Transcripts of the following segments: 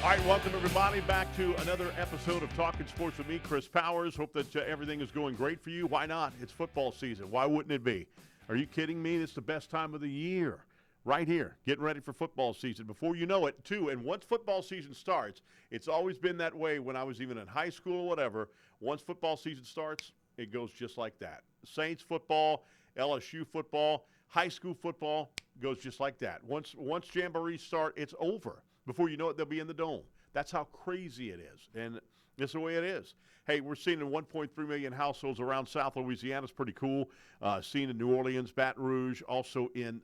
All right, welcome everybody back to another episode of Talkin' Sports with me, Chris Powers. Hope that everything is going great for you. Why not? It's football season. Why wouldn't it be? Are you kidding me? It's the best time of the year. Right here, getting ready for football season. Before you know it, too, and once football season starts, it's always been that way when I was even in high school or whatever. Once football season starts, it goes just like that. Saints football, LSU football, high school football goes just like that. Once jamborees start, it's over. Before you know it, they'll be in the dome. That's how crazy it is, and it's the way it is. Hey, we're seeing in 1.3 million households around South Louisiana. It's pretty cool. Seeing in New Orleans, Baton Rouge, also in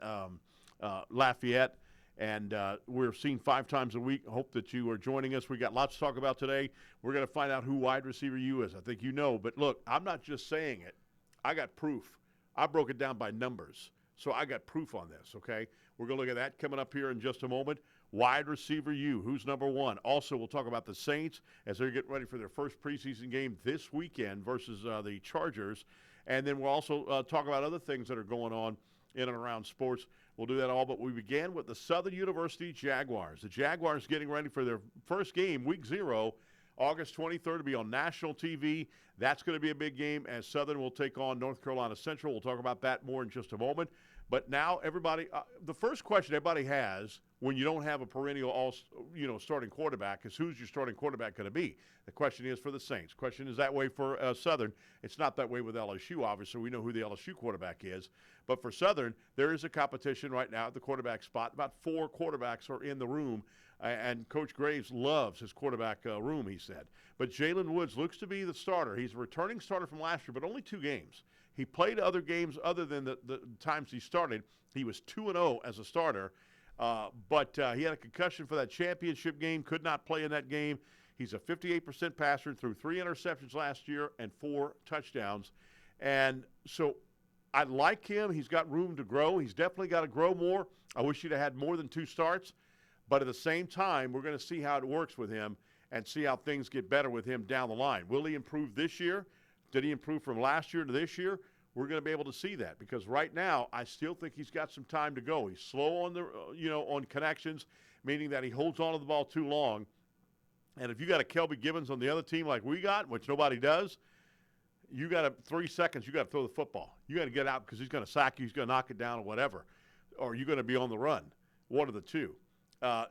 Lafayette, and we're seeing 5 times a week. I hope that you are joining us. We got lots to talk about today. We're going to find out who wide receiver you is. I think you know, but look, I'm not just saying it. I got proof. I broke it down by numbers, so I got proof on this, okay? We're going to look at that coming up here in just a moment. Wide receiver you, who's number one? Also, we'll talk about the Saints as they're getting ready for their first preseason game this weekend versus the Chargers. And then we'll also talk about other things that are going on in and around sports. We'll do that all, but we began with the Southern University Jaguars. The Jaguars getting ready for their first game, week 0, August 23rd, to be on national TV. That's going to be a big game as Southern will take on North Carolina Central. We'll talk about that more in just a moment. But now everybody, the first question everybody has when you don't have a perennial starting quarterback is who's your starting quarterback going to be? The question is for the Saints. Question is that way for Southern. It's not that way with LSU, obviously. We know who the LSU quarterback is. But for Southern, there is a competition right now at the quarterback spot. About 4 quarterbacks are in the room, and Coach Graves loves his quarterback room, he said. But Jalen Woods looks to be the starter. He's a returning starter from last year, but only 2 games. He played other games other than the times he started. He was 2-0 as a starter, but he had a concussion for that championship game, could not play in that game. He's a 58% passer, threw 3 interceptions last year and 4 touchdowns. And so I like him. He's got room to grow. He's definitely got to grow more. I wish he'd have had more than 2 starts. But at the same time, we're going to see how it works with him and see how things get better with him down the line. Will he improve this year? Did he improve from last year to this year? We're going to be able to see that because right now I still think he's got some time to go. He's slow on the on connections, meaning that he holds on to the ball too long. And if you got a Kelby Gibbons on the other team like we got, which nobody does, you got 3 seconds. You got to throw the football. You got to get out because he's going to sack you. He's going to knock it down or whatever, or you're going to be on the run. One of the two.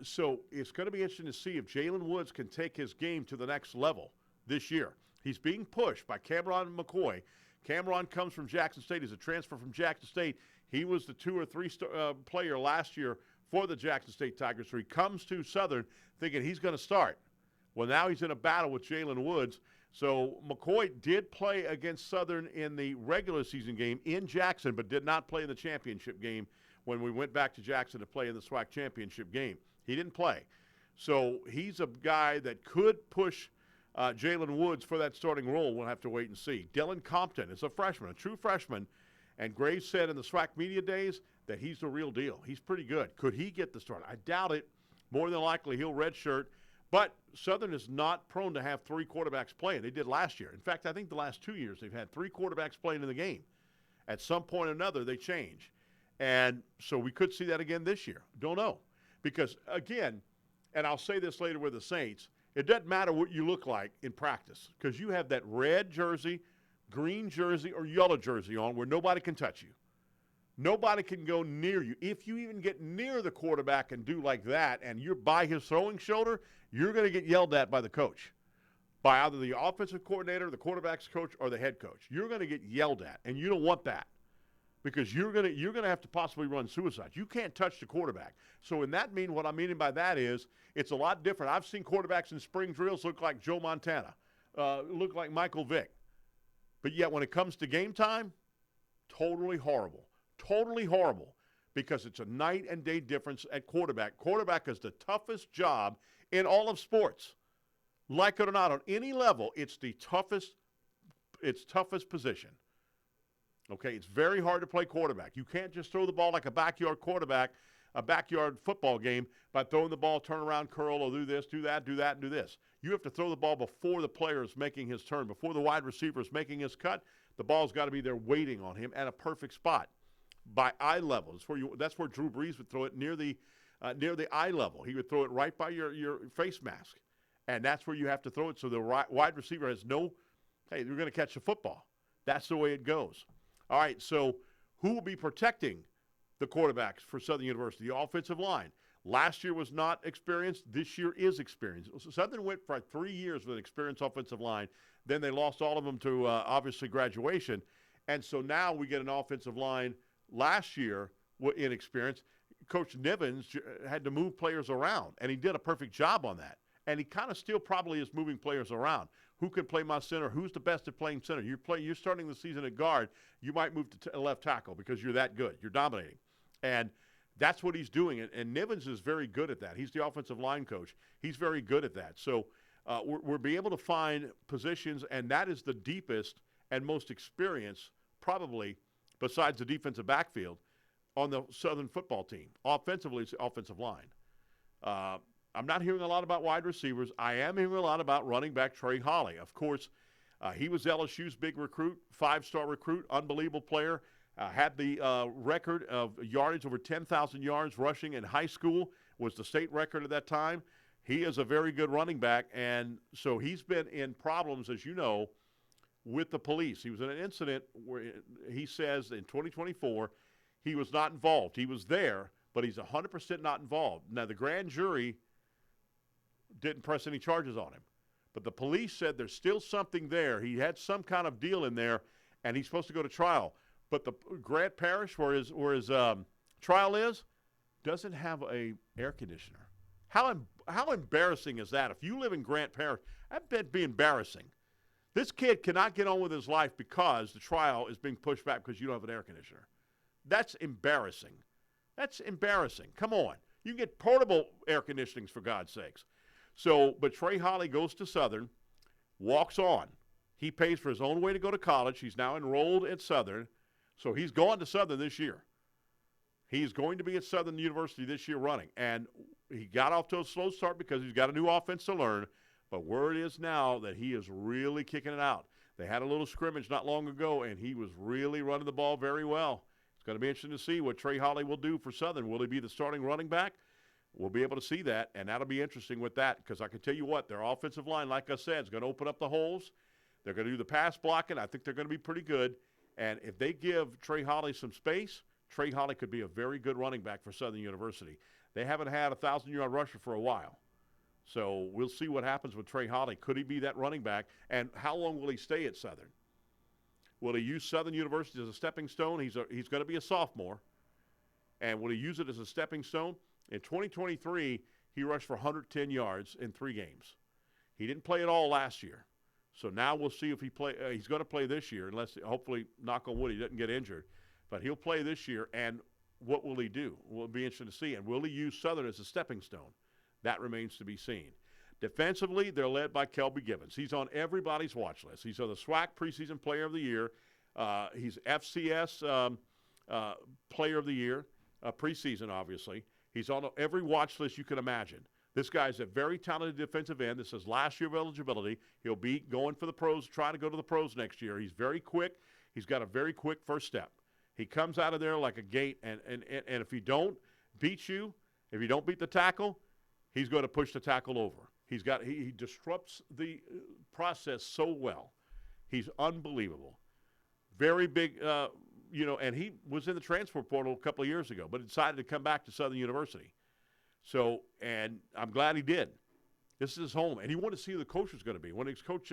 So it's going to be interesting to see if Jalen Woods can take his game to the next level this year. He's being pushed by Cameron McCoy. Cameron comes from Jackson State. He's a transfer from Jackson State. He was the 2 or 3 player last year for the Jackson State Tigers. So he comes to Southern thinking he's going to start. Well, now he's in a battle with Jalen Woods. So McCoy did play against Southern in the regular season game in Jackson, but did not play in the championship game when we went back to Jackson to play in the SWAC championship game. He didn't play. So he's a guy that could push Jalen Woods for that starting role. We'll have to wait and see. Dylan Compton is a freshman, a true freshman, and Graves said in the SWAC media days that he's the real deal. He's pretty good. Could he get the start? I doubt it. More than likely he'll redshirt. But Southern is not prone to have 3 quarterbacks playing. They did last year. In fact, I think the last 2 years they've had 3 quarterbacks playing in the game. At some point or another, they change. And so we could see that again this year. Don't know. Because, again, and I'll say this later with the Saints, it doesn't matter what you look like in practice because you have that red jersey, green jersey, or yellow jersey on where nobody can touch you. Nobody can go near you. If you even get near the quarterback and do like that and you're by his throwing shoulder, you're going to get yelled at by the coach, by either the offensive coordinator, the quarterback's coach, or the head coach. You're going to get yelled at, and you don't want that because you're going to have to possibly run suicide. You can't touch the quarterback. So in that what I'm meaning by that is it's a lot different. I've seen quarterbacks in spring drills look like Joe Montana, look like Michael Vick. But yet when it comes to game time, totally horrible. Totally horrible because it's a night and day difference at quarterback. Quarterback is the toughest job in all of sports. Like it or not, on any level, it's the toughest position. Okay, it's very hard to play quarterback. You can't just throw the ball like a backyard quarterback, a backyard football game by throwing the ball, turn around, curl, or do this, do that, and do this. You have to throw the ball before the player is making his turn, before the wide receiver is making his cut. The ball's got to be there waiting on him at a perfect spot. By eye level. That's where Drew Brees would throw it near the near the eye level. He would throw it right by your face mask. And that's where you have to throw it so the wide receiver has no, hey, you're going to catch the football. That's the way it goes. All right, so who will be protecting the quarterbacks for Southern University? The offensive line. Last year was not experienced. This year is experienced. So Southern went for 3 years with an experienced offensive line. Then they lost all of them to, obviously, graduation. And so now we get an offensive line last year inexperienced. Coach Nivens had to move players around, and he did a perfect job on that. And he kind of still probably is moving players around. Who can play my center? Who's the best at playing center? You're starting the season at guard. You might move to left tackle because you're that good. You're dominating. And that's what he's doing. And Nivens is very good at that. He's the offensive line coach. He's very good at that. So we're be able to find positions, and that is the deepest and most experienced, probably, besides the defensive backfield, on the Southern football team. Offensively, it's the offensive line. I'm not hearing a lot about wide receivers. I am hearing a lot about running back Trey Holly. Of course, he was LSU's big recruit, 5-star recruit, unbelievable player. Had the record of yardage, over 10,000 yards rushing in high school, was the state record at that time. He is a very good running back, and so he's been in problems, as you know, with the police. He was in an incident where he says in 2024 he was not involved. He was there, but he's 100% not involved. Now, the grand jury didn't press any charges on him, but the police said there's still something there. He had some kind of deal in there, and he's supposed to go to trial. But the Grant Parish, where his trial is, doesn't have a air conditioner. How embarrassing is that? If you live in Grant Parish, that'd be embarrassing. This kid cannot get on with his life because the trial is being pushed back because you don't have an air conditioner. That's embarrassing. That's embarrassing. Come on. You can get portable air conditionings, for God's sakes. So, but Trey Holly goes to Southern, walks on. He pays for his own way to go to college. He's now enrolled at Southern. So he's going to Southern this year. He's going to be at Southern University this year running. And he got off to a slow start because he's got a new offense to learn. But word is now that he is really kicking it out. They had a little scrimmage not long ago, and he was really running the ball very well. It's going to be interesting to see what Trey Holly will do for Southern. Will he be the starting running back? We'll be able to see that, and that'll be interesting with that because I can tell you what, their offensive line, like I said, is going to open up the holes. They're going to do the pass blocking. I think they're going to be pretty good. And if they give Trey Holly some space, Trey Holly could be a very good running back for Southern University. They haven't had a 1,000-yard rusher for a while. So we'll see what happens with Trey Holly. Could he be that running back? And how long will he stay at Southern? Will he use Southern University as a stepping stone? He's going to be a sophomore. And will he use it as a stepping stone? In 2023, he rushed for 110 yards in 3 games. He didn't play at all last year. So now we'll see if he's going to play this year, unless, hopefully, knock on wood, he doesn't get injured. But he'll play this year, and what will he do? Will be interesting to see. And will he use Southern as a stepping stone? That remains to be seen. Defensively, they're led by Kelby Gibbons. He's on everybody's watch list. He's on the SWAC Preseason Player of the Year. He's FCS Player of the Year, preseason, obviously. He's on every watch list you can imagine. This guy's a very talented defensive end. This is last year of eligibility. He'll be going for the pros, trying to go to the pros next year. He's very quick. He's got a very quick first step. He comes out of there like a gate, and if he don't beat you, if you don't beat the tackle, he's going to push the tackle over. He disrupts the process so well. He's unbelievable. Very big, and he was in the transfer portal a couple of years ago, but decided to come back to Southern University. So, and I'm glad he did. This is his home, and he wanted to see who the coach was going to be. When his coach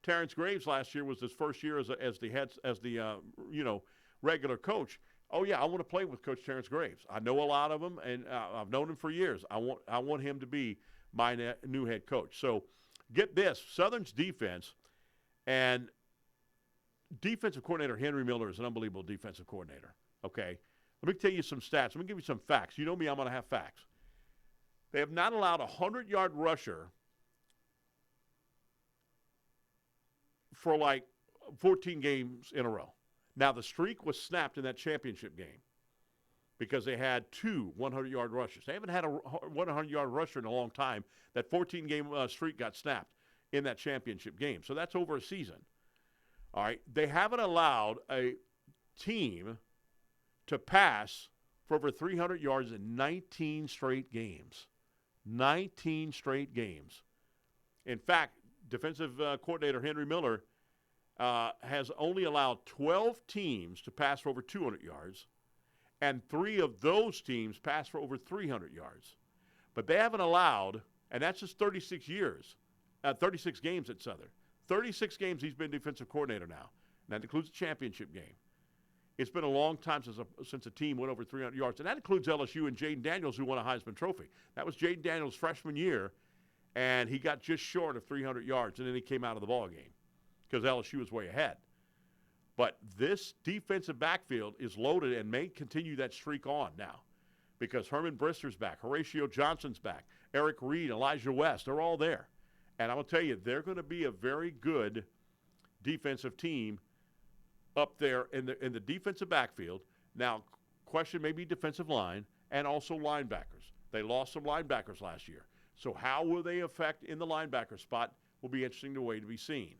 Terrence Graves last year was his first year as the regular coach. Oh yeah, I want to play with Coach Terrence Graves. I know a lot of him, and I've known him for years. I want him to be my new head coach. So, get this: Southern's defense and defensive coordinator Henry Miller is an unbelievable defensive coordinator. Okay. Let me tell you some stats. Let me give you some facts. You know me, I'm going to have facts. They have not allowed a 100-yard rusher for like 14 games in a row. Now, the streak was snapped in that championship game because they had 2 100-yard rushers. They haven't had a 100-yard rusher in a long time. That 14-game streak got snapped in that championship game. So that's over a season. All right. They haven't allowed a team to pass for over 300 yards in 19 straight games. 19 straight games. In fact, defensive coordinator Henry Miller has only allowed 12 teams to pass for over 200 yards, and 3 of those teams pass for over 300 yards. But they haven't allowed, and that's just 36 games at Southern. 36 games he's been defensive coordinator now. And that includes the championship game. It's been a long time since a team went over 300 yards. And that includes LSU and Jaden Daniels, who won a Heisman Trophy. That was Jaden Daniels' freshman year, and he got just short of 300 yards, and then he came out of the ball game because LSU was way ahead. But this defensive backfield is loaded and may continue that streak on now because Herman Brister's back, Horatio Johnson's back, Eric Reed, Elijah West, they're all there. And I will tell you, they're going to be a very good defensive team up there in the defensive backfield. Now, question may be defensive line and also linebackers. They lost some linebackers last year. So how will they affect in the linebacker spot will be interesting to wait to be seen.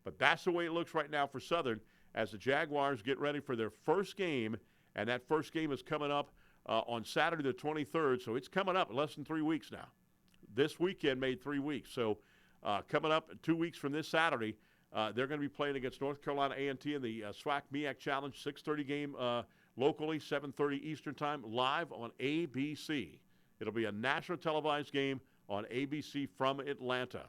But that's the way it looks right now for Southern as the Jaguars get ready for their first game, and that first game is coming up on Saturday the 23rd, so it's coming up in less than 3 weeks now. This weekend made 3 weeks, so coming up 2 weeks from this Saturday, they're going to be playing against North Carolina A&T in the SWAC MEAC Challenge, 6:30 game locally, 7:30 Eastern Time, live on ABC. It'll be a national televised game on ABC from Atlanta.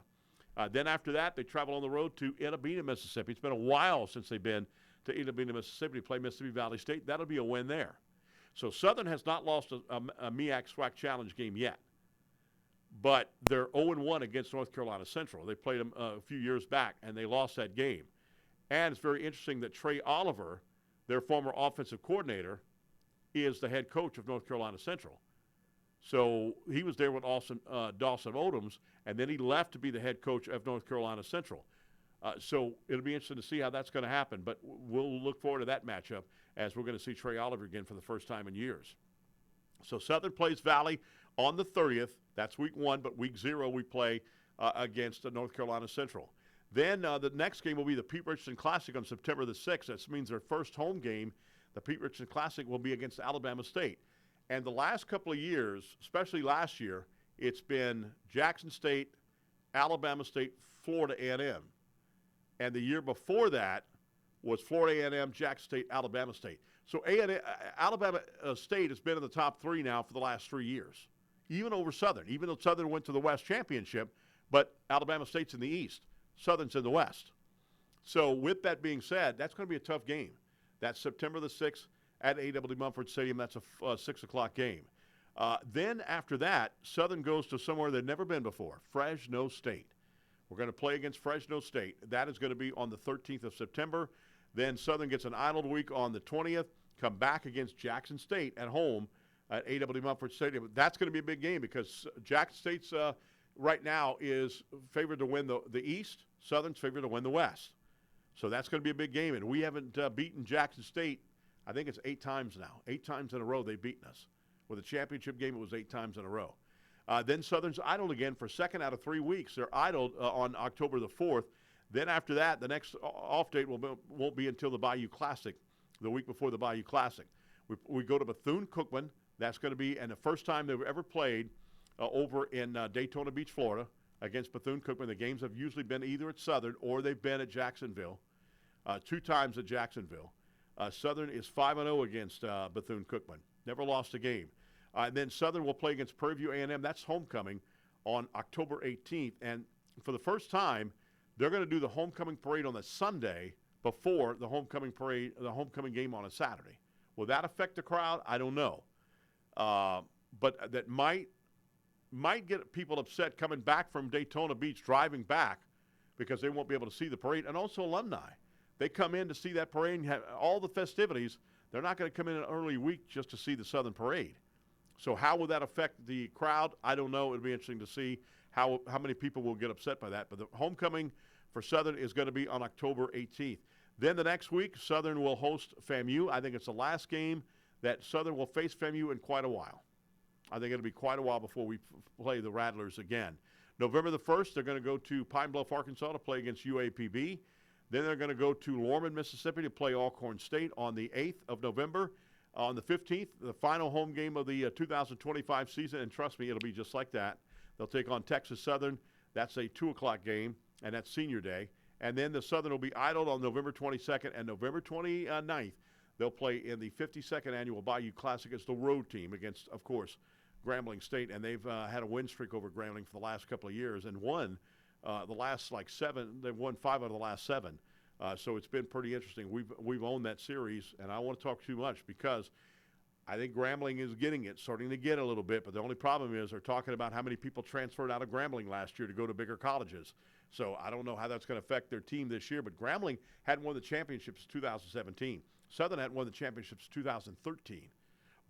Then after that, they travel on the road to Itta Bena, Mississippi. It's been a while since they've been to Itta Bena, Mississippi to play Mississippi Valley State. That'll be a win there. So Southern has not lost a MEAC SWAC Challenge game yet. But they're 0-1 against North Carolina Central. They played them a few years back, and they lost that game. And it's very interesting that Trey Oliver, their former offensive coordinator, is the head coach of North Carolina Central. So he was there with Dawson Odoms, and then he left to be the head coach of North Carolina Central. So it'll be interesting to see how that's going to happen. But we'll look forward to that matchup as we're going to see Trey Oliver again for the first time in years. So Southern plays Valley on the 30th. That's week 1, but week 0 we play against North Carolina Central. Then the next game will be the Pete Richardson Classic on September the 6th. That means their first home game, the Pete Richardson Classic, will be against Alabama State. And the last couple of years, especially last year, it's been Jackson State, Alabama State, Florida A&M. And the year before that was Florida A&M, Jackson State, Alabama State. So Alabama State has been in the top 3 now for the last 3 years, even over Southern. Even though Southern went to the West Championship, but Alabama State's in the East. Southern's in the West. So with that being said, that's going to be a tough game. That's September the 6th at A.W. Mumford Stadium. That's a 6 o'clock game. Then after that, Southern goes to somewhere they've never been before, Fresno State. We're going to play against Fresno State. That is going to be on the 13th of September. Then Southern gets an idle week on the 20th, come back against Jackson State at home at A.W. Mumford Stadium. That's going to be a big game because Jackson State's right now is favored to win the East. Southern's favored to win the West. So that's going to be a big game. And we haven't beaten Jackson State, I think it's 8 times now. 8 times in a row they've beaten us. With a championship game, it was 8 times in a row. Then Southern's idled again for 2nd out of 3 weeks. They're idled on October the 4th. Then after that, the next off date won't be until the Bayou Classic, the week before the Bayou Classic. We go to Bethune-Cookman. That's going to be, and the first time they've ever played over in Daytona Beach, Florida, against Bethune-Cookman. The games have usually been either at Southern or they've been at Jacksonville, 2 times at Jacksonville. Southern is 5-0 against Bethune-Cookman. Never lost a game. And then Southern will play against Prairie View A&M. That's homecoming on October 18th. And for the first time, they're going to do the homecoming parade on the Sunday before the homecoming parade, the homecoming game on a Saturday. Will that affect the crowd? I don't know. But that might get people upset coming back from Daytona Beach, driving back, because they won't be able to see the parade. And also alumni. They come in to see that parade and have all the festivities. They're not going to come in an early week just to see the Southern parade. So how will that affect the crowd? I don't know. It'll be interesting to see how many people will get upset by that. But the homecoming for Southern is going to be on October 18th. Then the next week, Southern will host FAMU. I think it's the last game that Southern will face FAMU in quite a while. I think it'll be quite a while before we play the Rattlers again. November the 1st, they're going to go to Pine Bluff, Arkansas to play against UAPB. Then they're going to go to Lorman, Mississippi to play Alcorn State on the 8th of November. On the 15th, the final home game of the 2025 season, and trust me, it'll be just like that. They'll take on Texas Southern. That's a 2 o'clock game, and that's senior day. And then the Southern will be idled on November 22nd and November 29th. They'll play in the 52nd Annual Bayou Classic as the road team against, of course, Grambling State. And they've had a win streak over Grambling for the last couple of years and won the last, 7. They've won 5 out of the last 7. So it's been pretty interesting. We've owned that series, and I don't want to talk too much because I think Grambling is getting it, starting to get a little bit. But the only problem is they're talking about how many people transferred out of Grambling last year to go to bigger colleges. So I don't know how that's going to affect their team this year. But Grambling hadn't won the championships in 2017. Southern hadn't won the championships in 2013.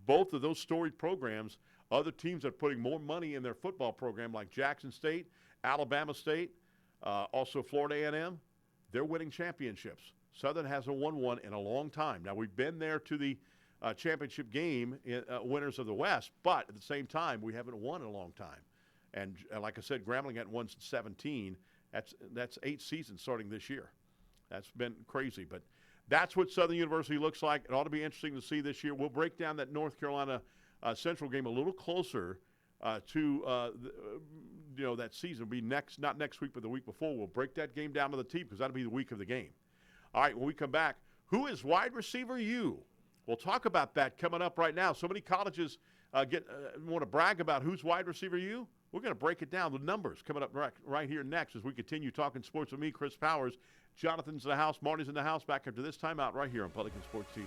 Both of those storied programs, other teams are putting more money in their football program, like Jackson State, Alabama State, also Florida A&M. They're winning championships. Southern hasn't won one in a long time. Now, we've been there to the championship game, winners of the West, but at the same time, we haven't won in a long time. And like I said, Grambling hadn't won since 17. That's 8 seasons starting this year. That's been crazy. But that's what Southern University looks like. It ought to be interesting to see this year. We'll break down that North Carolina Central game a little closer to that season. Will be not next week, but the week before. We'll break that game down to the T because that'll be the week of the game. All right, when we come back, who is wide receiver you? We'll talk about that coming up right now. So many colleges want to brag about who's wide receiver you. We're going to break it down, the numbers coming up right here next as we continue talking sports with me, Chris Powers. Jonathan's in the house, Marty's in the house. Back after this timeout right here on Pelican Sports TV.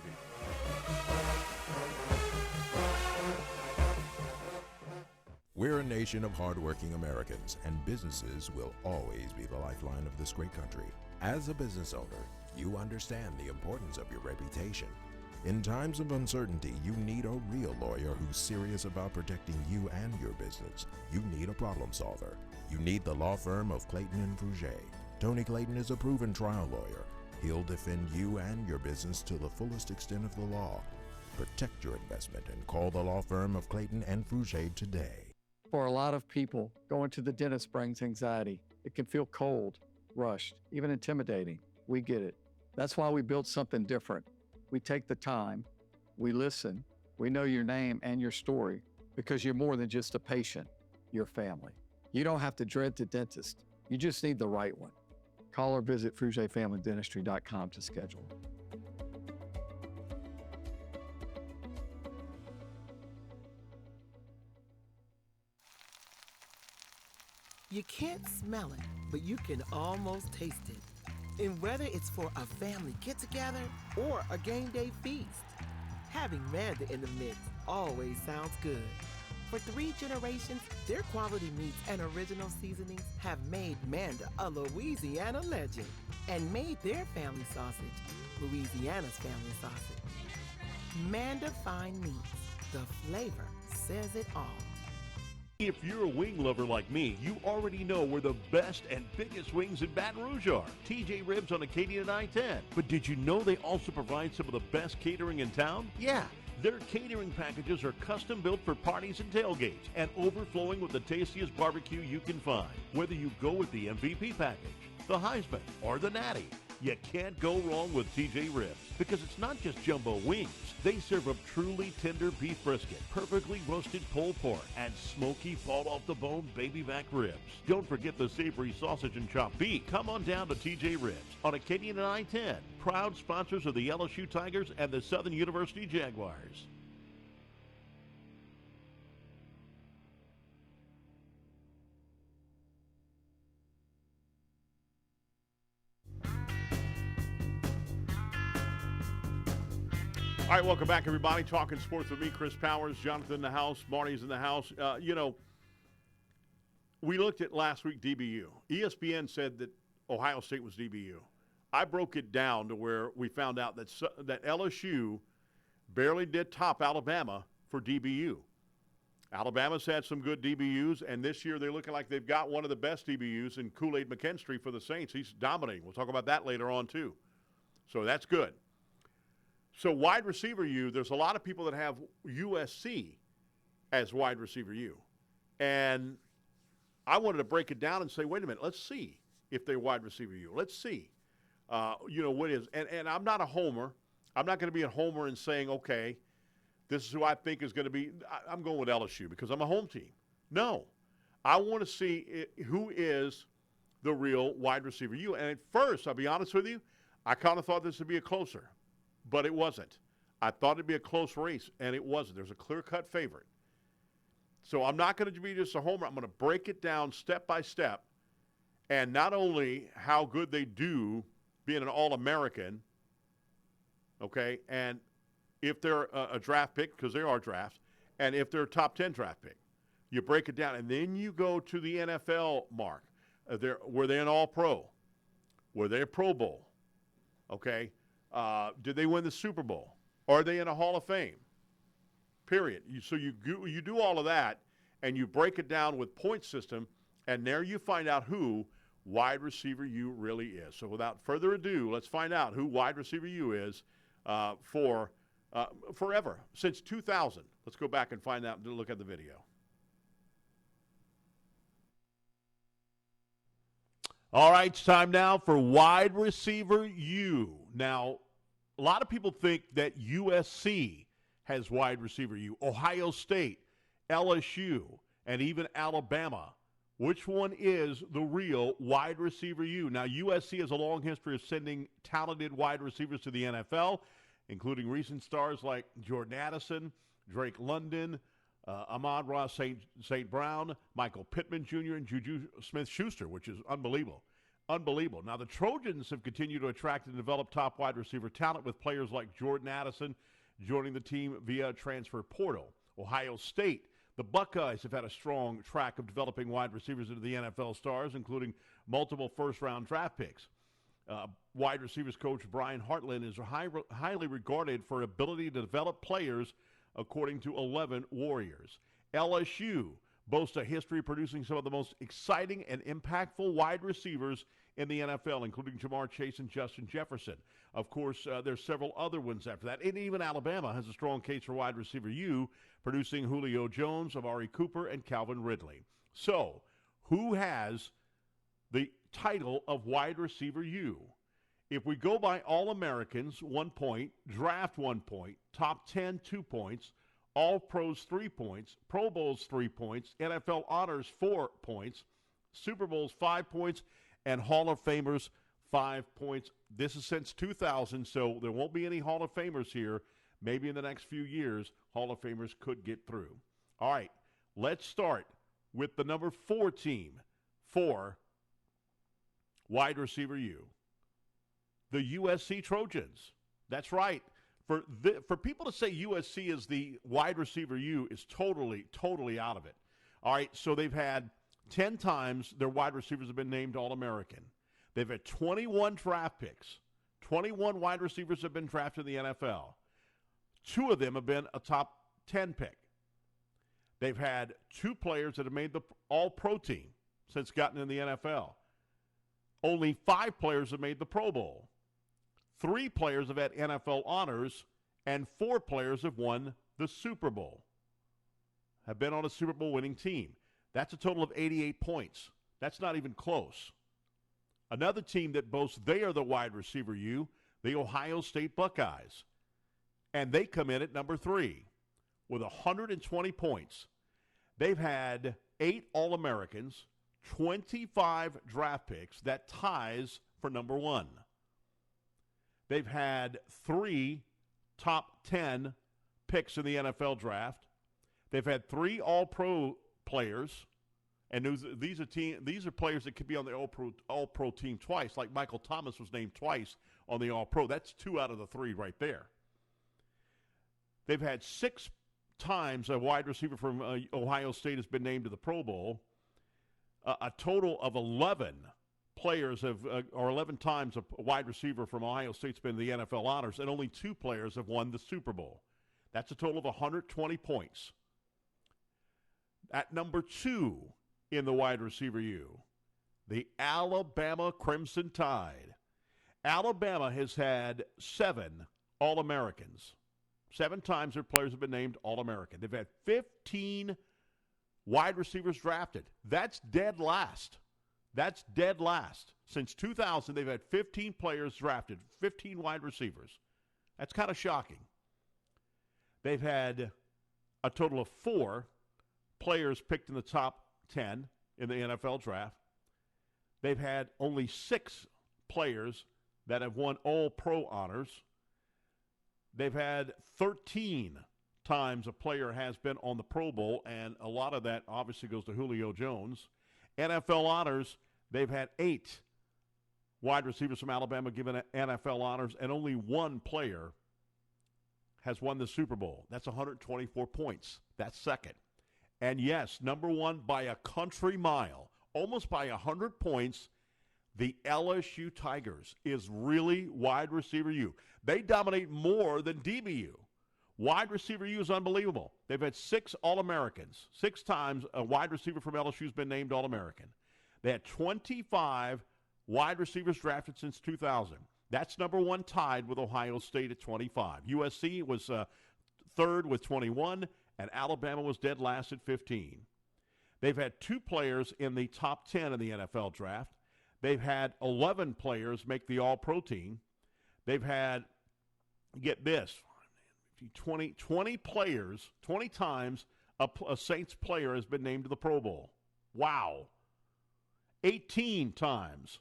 We're a nation of hardworking Americans, and businesses will always be the lifeline of this great country. As a business owner, you understand the importance of your reputation. In times of uncertainty, you need a real lawyer who's serious about protecting you and your business. You need a problem solver. You need the law firm of Clayton and Fouget. Tony Clayton is a proven trial lawyer. He'll defend you and your business to the fullest extent of the law. Protect your investment and call the law firm of Clayton and Fouget today. For a lot of people, going to the dentist brings anxiety. It can feel cold, rushed, even intimidating. We get it. That's why we built something different. We take the time, we listen, we know your name and your story because you're more than just a patient, you're family. You don't have to dread the dentist. You just need the right one. Call or visit FougetFamilyDentistry.com to schedule. You can't smell it, but you can almost taste it. And whether it's for a family get-together or a game day feast, having Manda in the mix always sounds good. For 3 generations, their quality meats and original seasonings have made Manda a Louisiana legend and made their family sausage Louisiana's family sausage. Manda Fine Meats, the flavor says it all. If you're a wing lover like me, you already know where the best and biggest wings in Baton Rouge are. TJ Ribs on Acadian and I-10. But did you know they also provide some of the best catering in town? Yeah. Their catering packages are custom built for parties and tailgates and overflowing with the tastiest barbecue you can find. Whether you go with the MVP package, the Heisman, or the Natty, you can't go wrong with TJ Ribs because it's not just jumbo wings. They serve up truly tender beef brisket, perfectly roasted pulled pork, and smoky fall-off-the-bone baby back ribs. Don't forget the savory sausage and chopped beef. Come on down to TJ Ribs on Acadian and I-10, proud sponsors of the LSU Tigers and the Southern University Jaguars. All right, welcome back, everybody. Talking sports with me, Chris Powers, Jonathan in the house, Marty's in the house. We looked at last week DBU. ESPN said that Ohio State was DBU. I broke it down to where we found out that LSU barely did top Alabama for DBU. Alabama's had some good DBUs, and this year they're looking like they've got one of the best DBUs in Kool-Aid McKinstry for the Saints. He's dominating. We'll talk about that later on, too. So that's good. So wide receiver U, there's a lot of people that have USC as wide receiver U. And I wanted to break it down and say, wait a minute, let's see if they're wide receiver U. Let's see, what is. And I'm not a homer. I'm not going to be a homer and saying, okay, this is who I think is going to be. I'm going with LSU because I'm a home team. No. I want to see who is the real wide receiver you. And at first, I'll be honest with you, I kind of thought this would be a closer, but it wasn't. I thought it'd be a close race, and it wasn't. There's a clear-cut favorite. So I'm not going to be just a homer. I'm going to break it down step by step, and not only how good they do being an All-American, okay, and if they're a draft pick, because they are drafts, and if they're a top 10 draft pick. You break it down, and then you go to the NFL mark. Were they an All-Pro? Were they a Pro Bowl? Okay. Did they win the Super Bowl? Are they in a Hall of Fame? Period. So you do all of that, and you break it down with point system, and there you find out who wide receiver you really is. So without further ado, let's find out who wide receiver you is for forever, since 2000. Let's go back and find out and look at the video. All right, it's time now for wide receiver U. Now, a lot of people think that USC has wide receiver U, Ohio State, LSU, and even Alabama. Which one is the real wide receiver U? Now, USC has a long history of sending talented wide receivers to the NFL, including recent stars like Jordan Addison, Drake London, Ahmad-Ra St. Brown, Michael Pittman Jr., and Juju Smith-Schuster, which is unbelievable. Unbelievable. Now, the Trojans have continued to attract and develop top wide receiver talent with players like Jordan Addison joining the team via transfer portal. Ohio State, the Buckeyes have had a strong track of developing wide receivers into the NFL stars, including multiple first-round draft picks. Wide receivers coach Brian Hartland is highly regarded for ability to develop players, according to 11 Warriors. LSU boasts a history of producing some of the most exciting and impactful wide receivers in the NFL, including Jamar Chase and Justin Jefferson. Of course, there's several other ones after that. And even Alabama has a strong case for wide receiver U, producing Julio Jones, Amari Cooper, and Calvin Ridley. So, who has the title of wide receiver U? If we go by All-Americans, 1 point, draft 1 point, top 10, 2 points, All-Pros 3 points, Pro Bowls 3 points, NFL Honors 4 points, Super Bowls 5 points, and Hall of Famers 5 points. This is since 2000, so there won't be any Hall of Famers here. Maybe in the next few years, Hall of Famers could get through. All right, let's start with the number 4 team for wide receiver U. The USC Trojans. That's right. For people to say USC is the wide receiver U is totally out of it. All right, so they've had 10 times their wide receivers have been named All-American. They've had 21 draft picks. 21 wide receivers have been drafted in the NFL. 2 of them have been a top 10 pick. They've had 2 players that have made the All-Pro team since gotten in the NFL. Only 5 players have made the Pro Bowl. 3 players have had NFL honors, and 4 players have won the Super Bowl, have been on a Super Bowl winning team. That's a total of 88 points. That's not even close. Another team that boasts they are the wide receiver U, the Ohio State Buckeyes. And they come in at number 3 with 120 points. They've had 8 All-Americans, 25 draft picks. That ties for number 1. They've had 3 top 10 picks in the NFL draft. They've had 3 All-Pro players, and these are players that could be on the All-Pro team twice, like Michael Thomas was named twice on the All-Pro. That's 2 out of the 3 right there. They've had 6 times a wide receiver from Ohio State has been named to the Pro Bowl. A total of 11 players or 11 times a wide receiver from Ohio State's been in the NFL honors, and only 2 players have won the Super Bowl. That's a total of 120 points. At number 2 in the wide receiver U, the Alabama Crimson Tide. Alabama has had 7 All-Americans. 7 times their players have been named All-American. They've had 15 wide receivers drafted. That's dead last. That's dead last. Since 2000, they've had 15 players drafted, 15 wide receivers. That's kind of shocking. They've had a total of 4 players picked in the top 10 in the NFL draft. They've had only 6 players that have won All-Pro honors. They've had 13 times a player has been on the Pro Bowl, and a lot of that obviously goes to Julio Jones. NFL honors, they've had 8 wide receivers from Alabama given NFL honors, and only 1 player has won the Super Bowl. That's 124 points. That's second. And yes, number 1 by a country mile, almost by 100 points, the LSU Tigers is really wide receiver U. They dominate more than DBU. Wide receiver U is unbelievable. They've had 6 All-Americans. 6 times a wide receiver from LSU has been named All-American. They had 25 wide receivers drafted since 2000. That's number 1, tied with Ohio State at 25. USC was third with 21, and Alabama was dead last at 15. They've had 2 players in the top 10 in the NFL draft. They've had 11 players make the All-Pro team. They've had, get this, 20 players, 20 times a Saints player has been named to the Pro Bowl. Wow. 18 times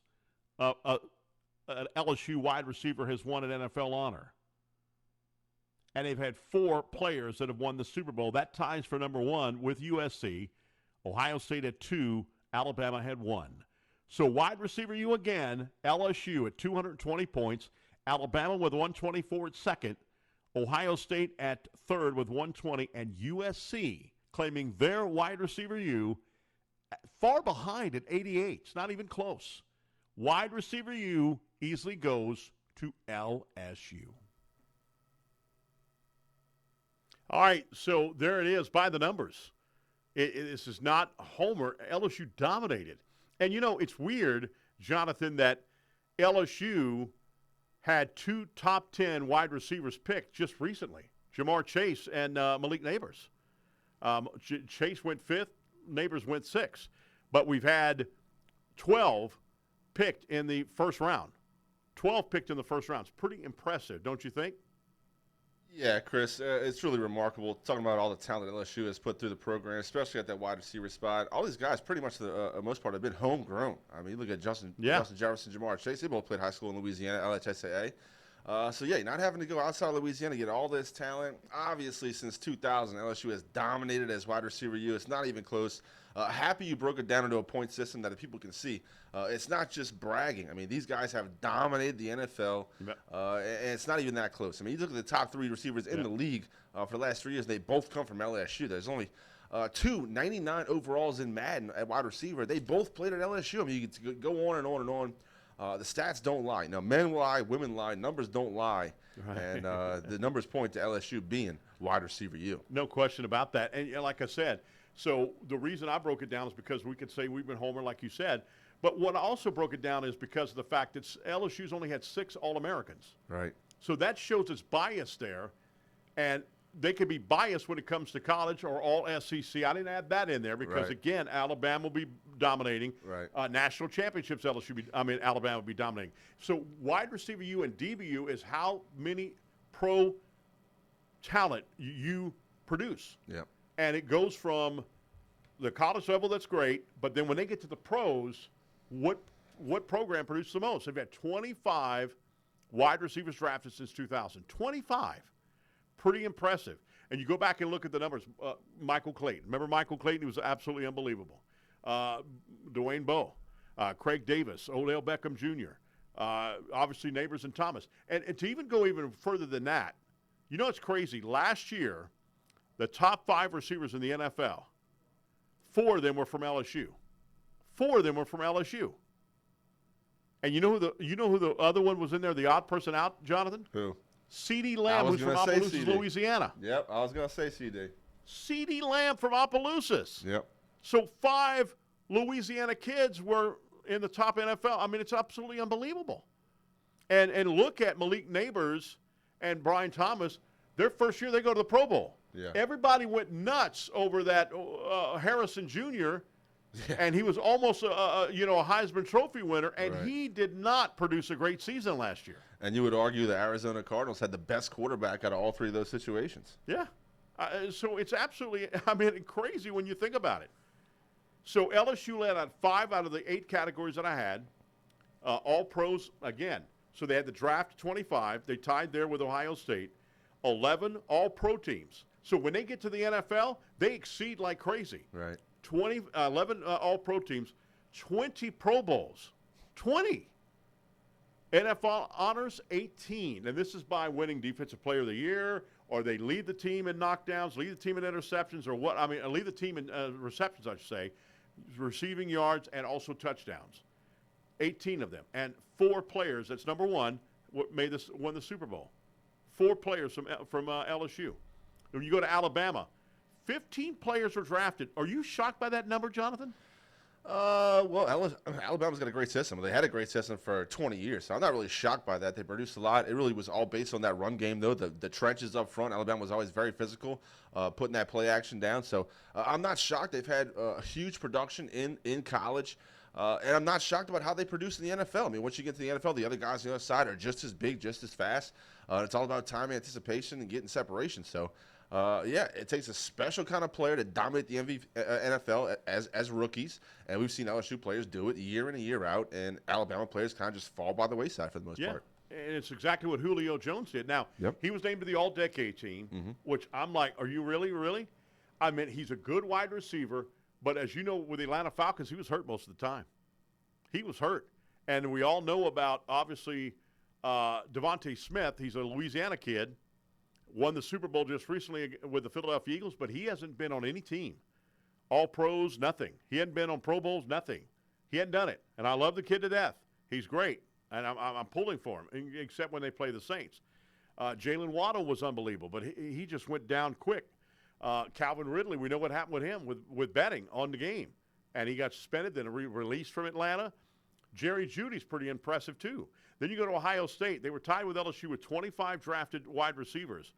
an LSU wide receiver has won an NFL honor. And they've had 4 players that have won the Super Bowl. That ties for number 1 with USC. Ohio State had 2. Alabama had 1. So wide receiver U again, LSU at 220 points. Alabama with 124 at second. Ohio State at third with 120. And USC claiming their wide receiver U far behind at 88. It's not even close. Wide receiver U easily goes to LSU. All right, so there it is by the numbers. This is not Homer. LSU dominated. And, you know, it's weird, Jonathan, that LSU had 2 top 10 wide receivers picked just recently, Jamar Chase and Malik Neighbors. Chase went 5th, Neighbors went 6th. But we've had 12 picked in the first round. 12 picked in the first round. It's pretty impressive, don't you think? Yeah, Chris, it's really remarkable talking about all the talent that LSU has put through the program, especially at that wide receiver spot. All these guys, pretty much for the most part, have been homegrown. I mean, you look at Justin Jefferson, Jamar Chase. They both played high school in Louisiana, LHSAA. So, yeah, not having to go outside Louisiana to get all this talent. Obviously, since 2000, LSU has dominated as wide receiver U. It's not even close. Happy you broke it down into a point system that people can see. It's not just bragging. I mean, these guys have dominated the NFL, and it's not even that close. I mean, you look at the top 3 receivers in the league for the last 3 years, they both come from LSU. There's only 2 99 overalls in Madden at wide receiver. They both played at LSU. I mean, you could go on and on and on. The stats don't lie. Now, men lie, women lie, numbers don't lie. Right. And the numbers point to LSU being wide receiver U. No question about that. And like I said, so the reason I broke it down is because we could say we've been homer, like you said. But what I also broke it down is because of the fact that LSU's only had 6 All-Americans. Right. So that shows its bias there. And they could be biased when it comes to college or all SEC. I didn't add that in there because, again, Alabama will be dominating. Right. National championships, Alabama will be dominating. So wide receiver U and DBU is how many pro talent you produce. Yeah. And it goes from the college level, that's great, but then when they get to the pros, what program produced the most? They've had 25 wide receivers drafted since 2000. 25. Pretty impressive. And you go back and look at the numbers. Michael Clayton. Remember Michael Clayton? He was absolutely unbelievable. Dwayne Bowe, Craig Davis, Odell Beckham Jr., obviously Neighbors and Thomas. And to even go even further than that, you know it's crazy. Last year, the top 5 receivers in the NFL, 4 of them were from LSU. 4 of them were from LSU. And you know who the other one was in there, the odd person out, Jonathan? Who? CeeDee Lamb, who's from Opelousas, Louisiana. Yep, I was going to say CD. CeeDee Lamb from Opelousas. Yep. So 5 Louisiana kids were in the top NFL. I mean, it's absolutely unbelievable. And look at Malik Neighbors and Brian Thomas. Their first year, they go to the Pro Bowl. Yeah. Everybody went nuts over that Harrison Jr., and he was almost a Heisman Trophy winner, and he did not produce a great season last year. And you would argue the Arizona Cardinals had the best quarterback out of all three of those situations. Yeah. So it's absolutely, crazy when you think about it. So LSU led on 5 out of the 8 categories that I had. All pros again. So they had the draft 25. They tied there with Ohio State. 11 all pro teams. So when they get to the NFL, they exceed like crazy. Right. 11 all pro teams, 20 Pro Bowls. 20. NFL honors 18. And this is by winning Defensive Player of the Year, or they lead the team in knockdowns, lead the team in interceptions, or what? Lead the team in receptions, I should say, receiving yards, and also touchdowns. 18 of them. And 4 players, that's number 1, won the Super Bowl. 4 players from LSU. When you go to Alabama, 15 players were drafted. Are you shocked by that number, Jonathan? Well, Alabama's got a great system. They had a great system for 20 years, so I'm not really shocked by that. They produced a lot. It really was all based on that run game, though. The trenches up front, Alabama was always very physical, putting that play action down. So I'm not shocked. They've had a huge production in college. And I'm not shocked about how they produce in the NFL. I mean, once you get to the NFL, the other guys on the other side are just as big, just as fast. It's all about time, anticipation, and getting separation. So, it takes a special kind of player to dominate the NFL as rookies. And we've seen LSU players do it year in and year out. And Alabama players kind of just fall by the wayside for the most part. And it's exactly what Julio Jones did. Now, He was named to the All-Decade team, which I'm like, are you really? He's a good wide receiver. But as you know, with the Atlanta Falcons, he was hurt most of the time. He was hurt. And we all know about, obviously, Devontae Smith. He's a Louisiana kid, won the Super Bowl just recently with the Philadelphia Eagles, but he hasn't been on any team. All pros, nothing. He hadn't been on Pro Bowls, nothing. He hadn't done it. And I love the kid to death. He's great. And I'm pulling for him, except when they play the Saints. Jalen Waddle was unbelievable, but he just went down quick. Calvin Ridley, we know what happened with him with betting on the game. And he got suspended, then released from Atlanta. Jerry Jeudy's pretty impressive, too. Then you go to Ohio State. They were tied with LSU with 25 drafted wide receivers.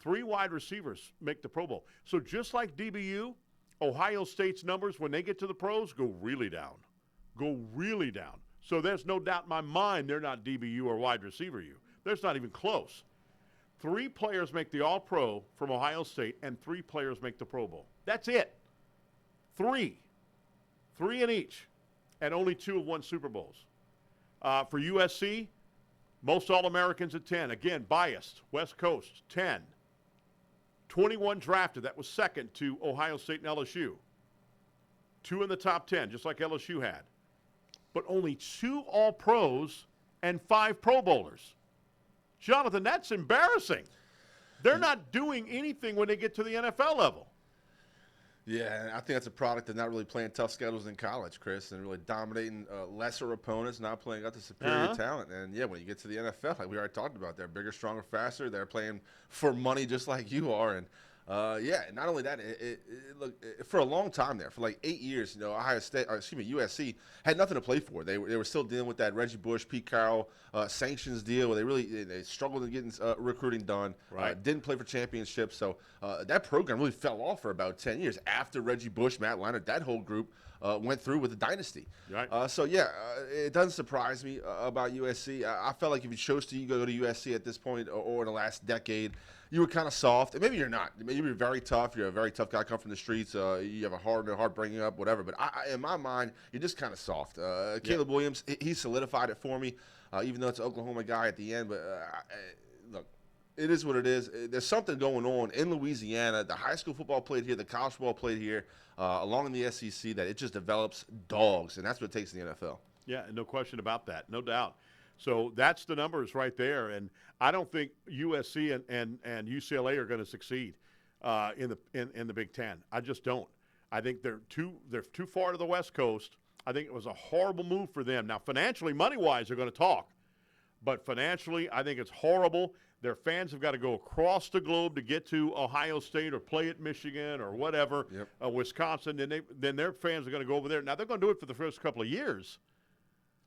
3 wide receivers make the Pro Bowl. So just like DBU, Ohio State's numbers, when they get to the pros, go really down. So there's no doubt in my mind they're not DBU or wide receiver U. There's not even close. 3 players make the All-Pro from Ohio State, and 3 players make the Pro Bowl. That's it. 3. 3 in each, and only 2 have won Super Bowls. For USC, most All-Americans at 10. Again, biased. West Coast, 10. 21 drafted. That was second to Ohio State and LSU. 2 in the top 10, just like LSU had. But only 2 All-Pros and 5 Pro Bowlers. Jonathan, that's embarrassing. They're not doing anything when they get to the NFL level. Yeah, I think that's a product of not really playing tough schedules in college, Chris, and really dominating lesser opponents, not playing up to superior talent. And, when you get to the NFL, like we already talked about, they're bigger, stronger, faster. They're playing for money just like you are. And, not only that, look, for a long time there, for like 8 years, USC had nothing to play for. They were still dealing with that Reggie Bush, Pete Carroll sanctions deal where they struggled in getting recruiting done. Right. Didn't play for championships. So that program really fell off for about 10 years after Reggie Bush, Matt Leinart, that whole group went through with the dynasty. Right. It doesn't surprise me about USC. I felt like if you chose to go to USC at this point or in the last decade, you were kind of soft. And maybe you're not. Maybe you're very tough. You're a very tough guy, come from the streets. You have a heart bringing up, whatever. But in my mind, you're just kind of soft. Caleb Williams, he solidified it for me, even though it's an Oklahoma guy at the end. But look, it is what it is. There's something going on in Louisiana. The high school football played here. The college football played here, along in the SEC, that it just develops dogs. And that's what it takes in the NFL. Yeah, no question about that. No doubt. So that's the numbers right there. And I don't think USC and UCLA are going to succeed in the Big Ten. I just don't. I think they're too far to the West Coast. I think it was a horrible move for them. Now, financially, money-wise, they're going to talk. But financially, I think it's horrible. Their fans have got to go across the globe to get to Ohio State or play at Michigan or whatever, Wisconsin. Then their fans are going to go over there. Now, they're going to do it for the first couple of years.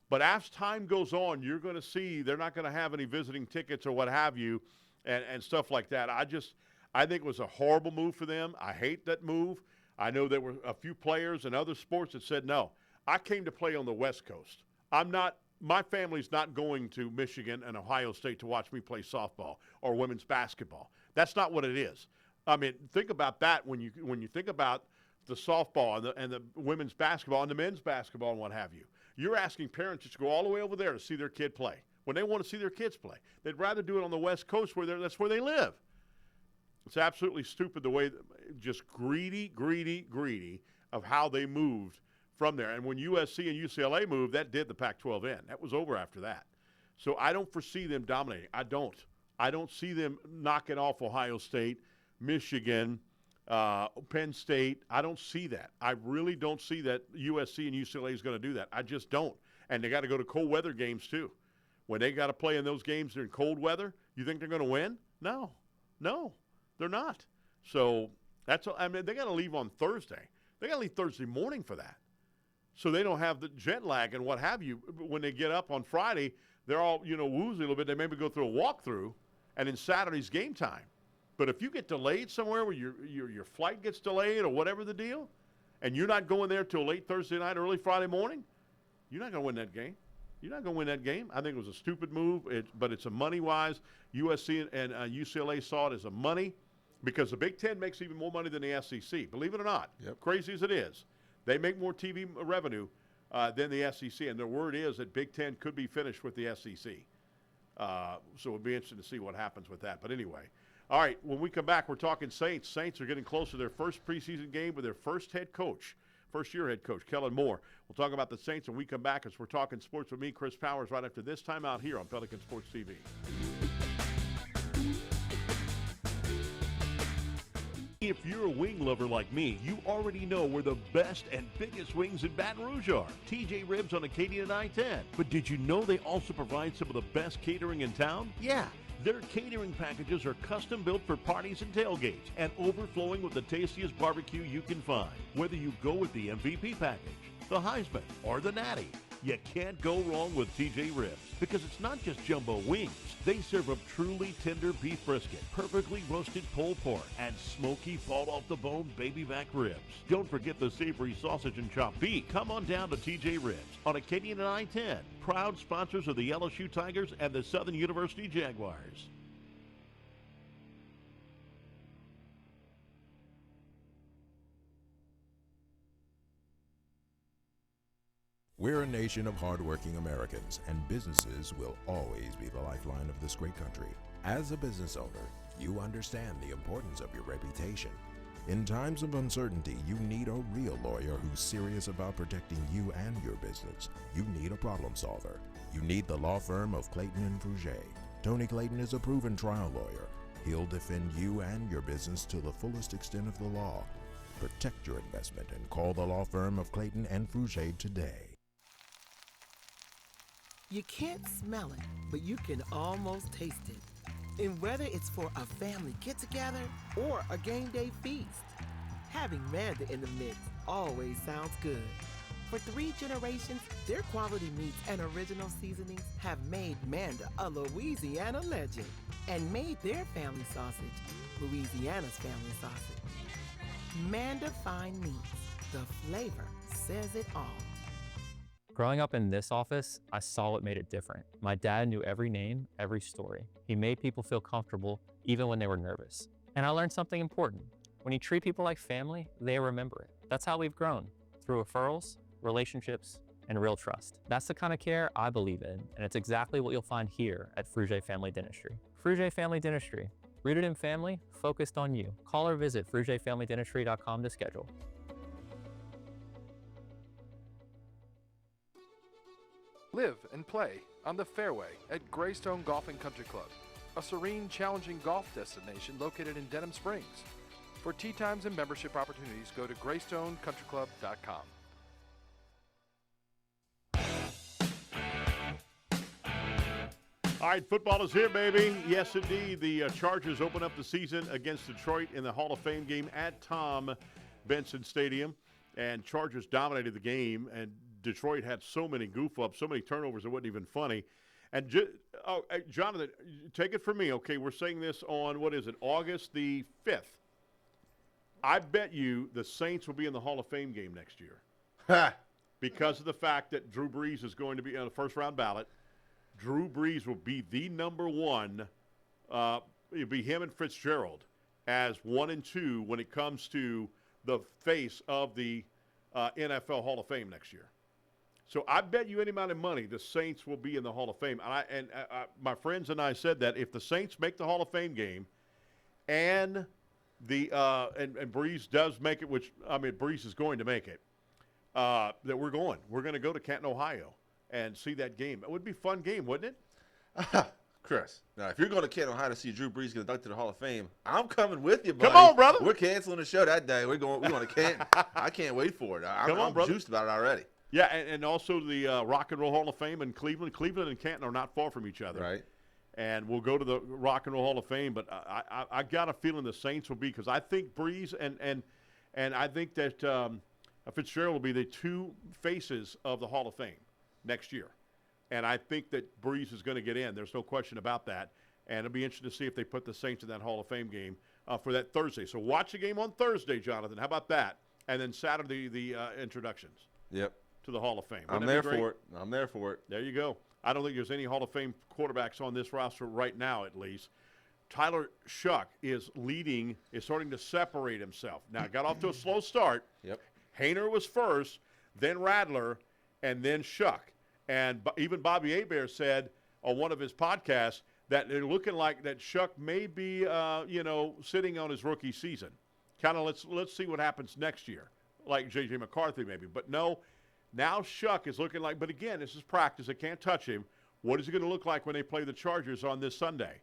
But as time goes on, you're going to see they're not going to have any visiting tickets or what have you and stuff like that. I think it was a horrible move for them. I hate that move. I know there were a few players in other sports that said, no, I came to play on the West Coast. I'm not my family's not going to Michigan and Ohio State to watch me play softball or women's basketball. That's not what it is. I mean, think about that when you think about the softball and the women's basketball and the men's basketball and what have you. You're asking parents to go all the way over there to see their kid play when they want to see their kids play. They'd rather do it on the West Coast where that's where they live. It's absolutely stupid the way, just greedy of how they moved from there. And when USC and UCLA moved, that did the Pac-12 in. That was over after that. So I don't foresee them dominating. I don't see them knocking off Ohio State, Michigan, Penn State. I don't see that. I really don't see that USC and UCLA is going to do that. I just don't. And they got to go to cold weather games too. When they got to play in those games during cold weather, you think they're going to win? No, they're not. So they got to leave on Thursday. They got to leave Thursday morning for that. So they don't have the jet lag and what have you. When they get up on Friday, they're all, woozy a little bit. They maybe go through a walkthrough, and then Saturday's game time. But if you get delayed somewhere where your flight gets delayed or whatever the deal, and you're not going there till late Thursday night, early Friday morning, you're not going to win that game. You're not going to win that game. I think it was a stupid move, but it's a money-wise. USC and UCLA saw it as a money because the Big Ten makes even more money than the SEC, believe it or not. Yep. Crazy as it is. They make more TV revenue than the SEC, and their word is that Big Ten could be finished with the SEC. So it'll be interesting to see what happens with that. But anyway, all right, when we come back, we're talking Saints. Saints are getting close to their first preseason game with their first-year head coach, Kellen Moore. We'll talk about the Saints when we come back as we're talking sports with me, Chris Powers, right after this time out here on Pelican Sports TV. If you're a wing lover like me, you already know where the best and biggest wings in Baton Rouge are. TJ Ribs on Acadian and I-10. But did you know they also provide some of the best catering in town? Yeah. Their catering packages are custom built for parties and tailgates and overflowing with the tastiest barbecue you can find. Whether you go with the MVP package, the Heisman, or the Natty, you can't go wrong with TJ Ribs because it's not just jumbo wings. They serve up truly tender beef brisket, perfectly roasted pulled pork, and smoky fall-off-the-bone baby back ribs. Don't forget the savory sausage and chopped beef. Come on down to TJ Ribs on Acadian and I-10, proud sponsors of the LSU Tigers and the Southern University Jaguars. We're a nation of hardworking Americans, and businesses will always be the lifeline of this great country. As a business owner, you understand the importance of your reputation. In times of uncertainty, you need a real lawyer who's serious about protecting you and your business. You need a problem solver. You need the law firm of Clayton and Fouger. Tony Clayton is a proven trial lawyer. He'll defend you and your business to the fullest extent of the law. Protect your investment and call the law firm of Clayton and Fouger today. You can't smell it, but you can almost taste it. And whether it's for a family get-together or a game day feast, having Manda in the mix always sounds good. For 3 generations, their quality meats and original seasonings have made Manda a Louisiana legend and made their family sausage Louisiana's family sausage. Manda Fine Meats, the flavor says it all. Growing up in this office, I saw what made it different. My dad knew every name, every story. He made people feel comfortable even when they were nervous. And I learned something important. When you treat people like family, they remember it. That's how we've grown, through referrals, relationships, and real trust. That's the kind of care I believe in, and it's exactly what you'll find here at Fouger Family Dentistry. Fouger Family Dentistry, rooted in family, focused on you. Call or visit FougerFamilyDentistry.com to schedule. Live and play on the fairway at Greystone Golf and Country Club, a serene, challenging golf destination located in Denham Springs. For tee times and membership opportunities, go to GreystoneCountryClub.com. All right, football is here, baby. Yes, indeed. The Chargers open up the season against Detroit in the Hall of Fame game at Tom Benson Stadium. And Chargers dominated the game, and Detroit had so many goof-ups, so many turnovers, it wasn't even funny. And, Jonathan, take it from me, okay? We're saying this on, August the 5th. I bet you the Saints will be in the Hall of Fame game next year. because of the fact that Drew Brees is going to be on the first-round ballot. Drew Brees will be the number one. It'll be him and Fitzgerald as 1 and 2 when it comes to the face of the NFL Hall of Fame next year. So I bet you any amount of money the Saints will be in the Hall of Fame. And my friends and I said that if the Saints make the Hall of Fame game and and Brees does make it, which, I mean, Brees is going to make it, that we're going. We're going to go to Canton, Ohio and see that game. It would be a fun game, wouldn't it? Chris, now if you're going to Canton, Ohio to see Drew Brees get inducted to the Hall of Fame, I'm coming with you, buddy. Come on, brother. We're canceling the show that day. We're going to Canton. I can't wait for it. I'm juiced about it already. Yeah, and also the Rock and Roll Hall of Fame in Cleveland. Cleveland and Canton are not far from each other. Right. And we'll go to the Rock and Roll Hall of Fame. But I got a feeling the Saints will be, because I think Brees and I think that Fitzgerald will be the two faces of the Hall of Fame next year. And I think that Brees is going to get in. There's no question about that. And it'll be interesting to see if they put the Saints in that Hall of Fame game for that Thursday. So watch the game on Thursday, Jonathan. How about that? And then Saturday, the introductions. Yep. To the Hall of Fame. I'm there for it. I'm there for it. There you go. I don't think there's any Hall of Fame quarterbacks on this roster right now, at least. Tyler Shuck is starting to separate himself. Now, got off to a slow start. Yep. Hayner was first, then Rattler, and then Shuck. And even Bobby Hebert said on one of his podcasts that they're looking like that Shuck may be, sitting on his rookie season. Kind of let's see what happens next year, like J.J. McCarthy maybe. But no, now Shuck is looking like, but again, this is practice. They can't touch him. What is he going to look like when they play the Chargers on this Sunday?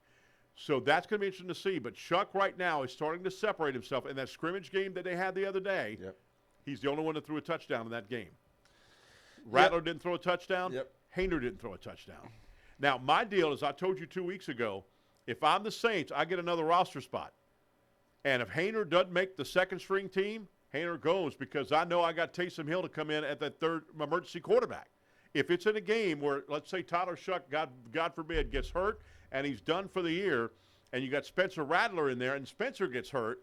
So that's going to be interesting to see. But Shuck right now is starting to separate himself. In that scrimmage game that they had the other day, yep. He's the only one that threw a touchdown in that game. Rattler didn't throw a touchdown. Yep. Hayner didn't throw a touchdown. Now, my deal is I told you 2 weeks ago, if I'm the Saints, I get another roster spot. And if Hayner doesn't make the second-string team, Hayner goes, because I know I got Taysom Hill to come in at that third emergency quarterback. If it's in a game where, let's say, Tyler Shuck, God forbid, gets hurt and he's done for the year, and you got Spencer Rattler in there and Spencer gets hurt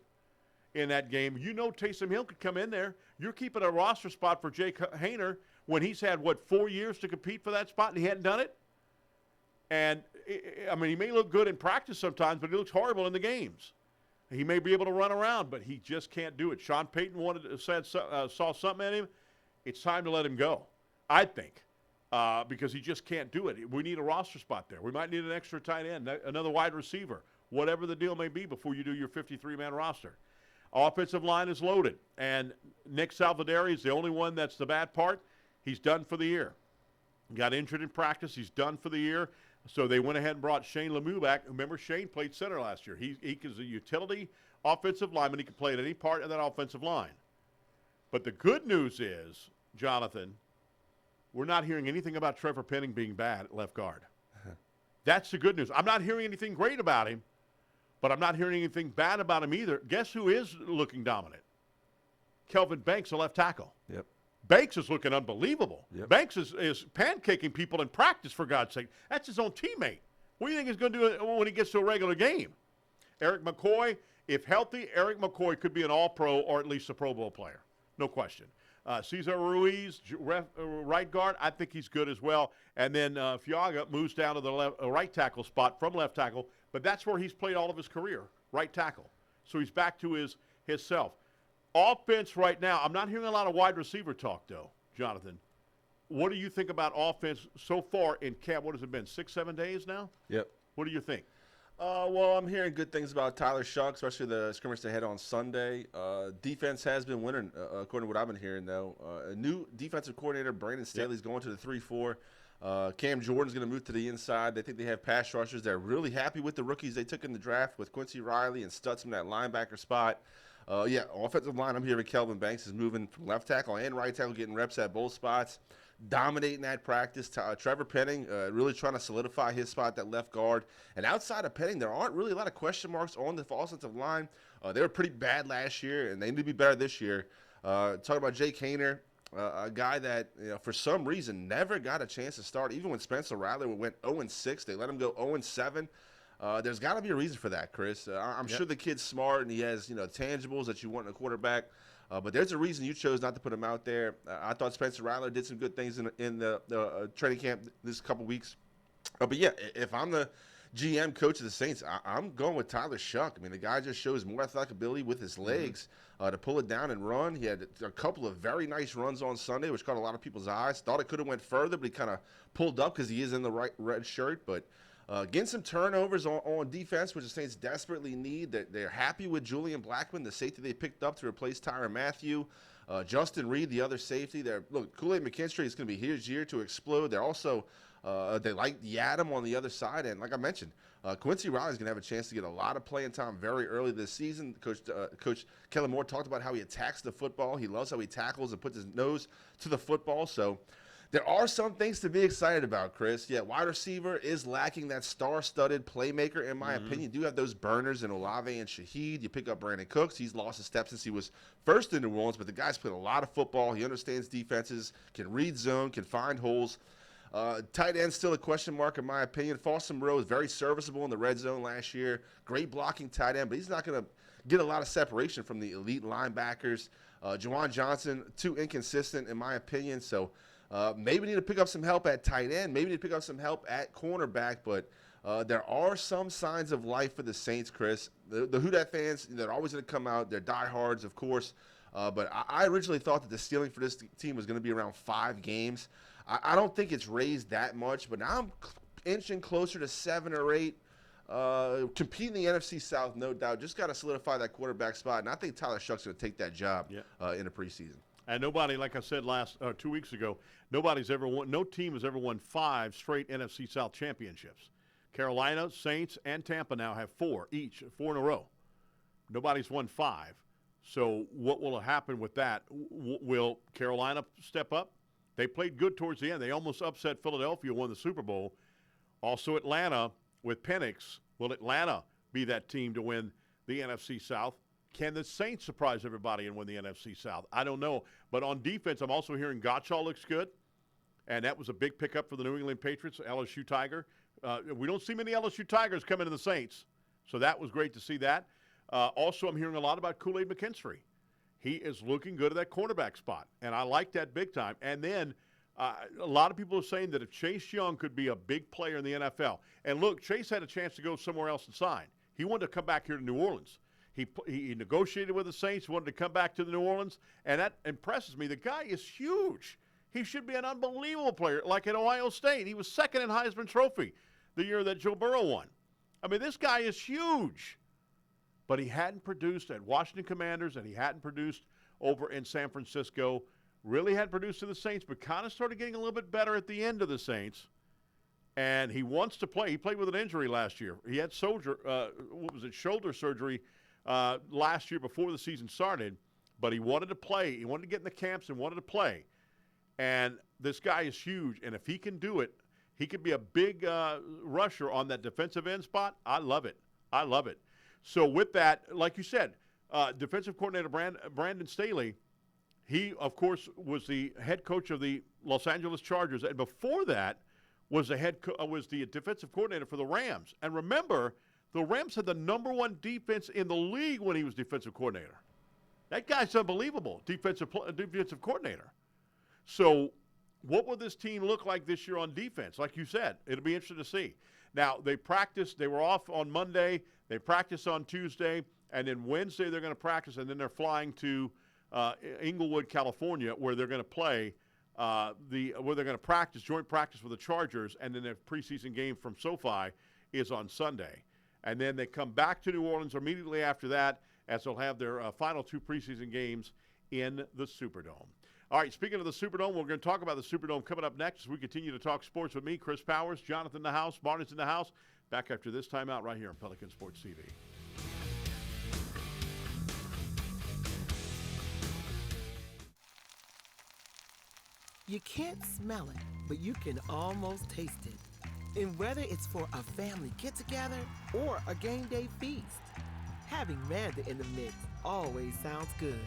in that game, you know Taysom Hill could come in there. You're keeping a roster spot for Jake Hayner when he's had, 4 years to compete for that spot and he hadn't done it? And, I mean, he may look good in practice sometimes, but he looks horrible in the games. He may be able to run around, but he just can't do it. Sean Payton saw something in him. It's time to let him go, I think, because he just can't do it. We need a roster spot there. We might need an extra tight end, another wide receiver, whatever the deal may be before you do your 53-man roster. Offensive line is loaded, and Nick Salvadori is the only one that's the bad part. He's done for the year. Got injured in practice. He's done for the year. So they went ahead and brought Shane Lemieux back. Remember, Shane played center last year. He is a utility offensive lineman. He can play at any part of that offensive line. But the good news is, Jonathan, we're not hearing anything about Trevor Penning being bad at left guard. That's the good news. I'm not hearing anything great about him, but I'm not hearing anything bad about him either. Guess who is looking dominant? Kelvin Banks, a left tackle. Yep. Banks is looking unbelievable. Yep. Banks is pancaking people in practice, for God's sake. That's his own teammate. What do you think he's going to do when he gets to a regular game? Eric McCoy, if healthy, Eric McCoy could be an all-pro or at least a Pro Bowl player. No question. Cesar Ruiz, right guard, I think he's good as well. And then Fiaga moves down to the right tackle spot from left tackle, but that's where he's played all of his career, right tackle. So he's back to his self. Offense right now, I'm not hearing a lot of wide receiver talk, though, Jonathan. What do you think about offense so far in camp? What has it been, 6-7 days now? Yep. What do you think? Well, I'm hearing good things about Tyler Shuck, especially the scrimmage they had on Sunday. Defense has been winning, according to what I've been hearing, though. A new defensive coordinator, Brandon Staley's going to the 3-4. Cam Jordan's going to move to the inside. They think they have pass rushers. They're really happy with the rookies they took in the draft with Quincy Riley and Stutz in that linebacker spot. Offensive line, I'm hearing Kelvin Banks is moving from left tackle and right tackle, getting reps at both spots, dominating that practice. Trevor Penning really trying to solidify his spot at left guard. And outside of Penning, there aren't really a lot of question marks on the offensive line. They were pretty bad last year, and they need to be better this year. Talking about Jake Hayner, a guy that for some reason never got a chance to start. Even when Spencer Rattler went 0-6, they let him go 0-7. There's got to be a reason for that, Chris. I'm sure the kid's smart and he has tangibles that you want in a quarterback. But there's a reason you chose not to put him out there. I thought Spencer Rattler did some good things in the training camp this couple weeks. But yeah, if I'm the GM coach of the Saints, I'm going with Tyler Shuck. I mean, the guy just shows more athletic ability with his legs to pull it down and run. He had a couple of very nice runs on Sunday, which caught a lot of people's eyes. Thought it could have went further, but he kind of pulled up because he is in the right red shirt. But getting some turnovers on defense, which the Saints desperately need. They're happy with Julian Blackmon, the safety they picked up to replace Tyrann Mathieu. Justin Reed, the other safety. Look, Kool-Aid McKinstry is going to be his year to explode. They're also they like Yadam on the other side, and like I mentioned, Quincy Riley is going to have a chance to get a lot of playing time very early this season. Coach Kellen Moore talked about how he attacks the football. He loves how he tackles and puts his nose to the football. So there are some things to be excited about, Chris. Yeah, wide receiver is lacking that star-studded playmaker, in my opinion. You do have those burners in Olave and Shaheed. You pick up Brandon Cooks. He's lost a step since he was first in New Orleans, but the guy's played a lot of football. He understands defenses, can read zone, can find holes. Tight end still a question mark in my opinion. Foster Moreau was very serviceable in the red zone last year. Great blocking tight end, but he's not going to get a lot of separation from the elite linebackers. Juwan Johnson, too inconsistent in my opinion. So maybe need to pick up some help at tight end. Maybe need to pick up some help at cornerback. But there are some signs of life for the Saints, Chris. The Who Dat fans, they're always going to come out. They're diehards, of course. But I originally thought that the ceiling for this team was going to be around 5 games. I don't think it's raised that much, but now I'm inching closer to 7 or 8. Competing in the NFC South, no doubt. Just got to solidify that quarterback spot, and I think Tyler Shuck's going to take that job in the preseason. And nobody, like I said 2 weeks ago, no team has ever won 5 straight NFC South championships. Carolina, Saints, and Tampa now have 4 each, 4 in a row. Nobody's won 5. So what will happen with that? Will Carolina step up? They played good towards the end. They almost upset Philadelphia, won the Super Bowl. Also Atlanta with Penix. Will Atlanta be that team to win the NFC South? Can the Saints surprise everybody and win the NFC South? I don't know. But on defense, I'm also hearing Gottschall looks good, and that was a big pickup for the New England Patriots, LSU Tiger. We don't see many LSU Tigers coming to the Saints, so that was great to see that. Also, I'm hearing a lot about Kool-Aid McKinstry. He is looking good at that cornerback spot, and I like that big time. And then a lot of people are saying that if Chase Young could be a big player in the NFL, and look, Chase had a chance to go somewhere else and sign. He wanted to come back here to New Orleans. He negotiated with the Saints, wanted to come back to the New Orleans, and that impresses me. The guy is huge. He should be an unbelievable player, like at Ohio State. He was second in Heisman Trophy the year that Joe Burrow won. I mean, this guy is huge. But he hadn't produced at Washington Commanders, and he hadn't produced over in San Francisco. Really hadn't produced to the Saints, but kind of started getting a little bit better at the end of the Saints. And he wants to play. He played with an injury last year. He had shoulder surgery last year before the season started. But he wanted to play. He wanted to get in the camps and wanted to play. And this guy is huge. And if he can do it, he could be a big rusher on that defensive end spot. I love it. I love it. So with that, like you said, defensive coordinator Brandon Staley, he, of course, was the head coach of the Los Angeles Chargers. And before that was the defensive coordinator for the Rams. And remember, the Rams had the number 1 defense in the league when he was defensive coordinator. That guy's unbelievable, defensive coordinator. So what will this team look like this year on defense? Like you said, it'll be interesting to see. Now, they practiced. They were off on Monday. They practice on Tuesday, and then Wednesday they're going to practice, and then they're flying to Inglewood, California, where they're going to play where they're going to practice, joint practice with the Chargers, and then their preseason game from SoFi is on Sunday. And then they come back to New Orleans immediately after that, as they'll have their final 2 preseason games in the Superdome. All right, speaking of the Superdome, we're going to talk about the Superdome coming up next as we continue to talk sports with me, Chris Powers, Jonathan in the house, Barnes in the house. Back after this timeout right here on Pelican Sports TV. You can't smell it, but you can almost taste it. And whether it's for a family get-together or a game day feast, having Manda in the mix always sounds good.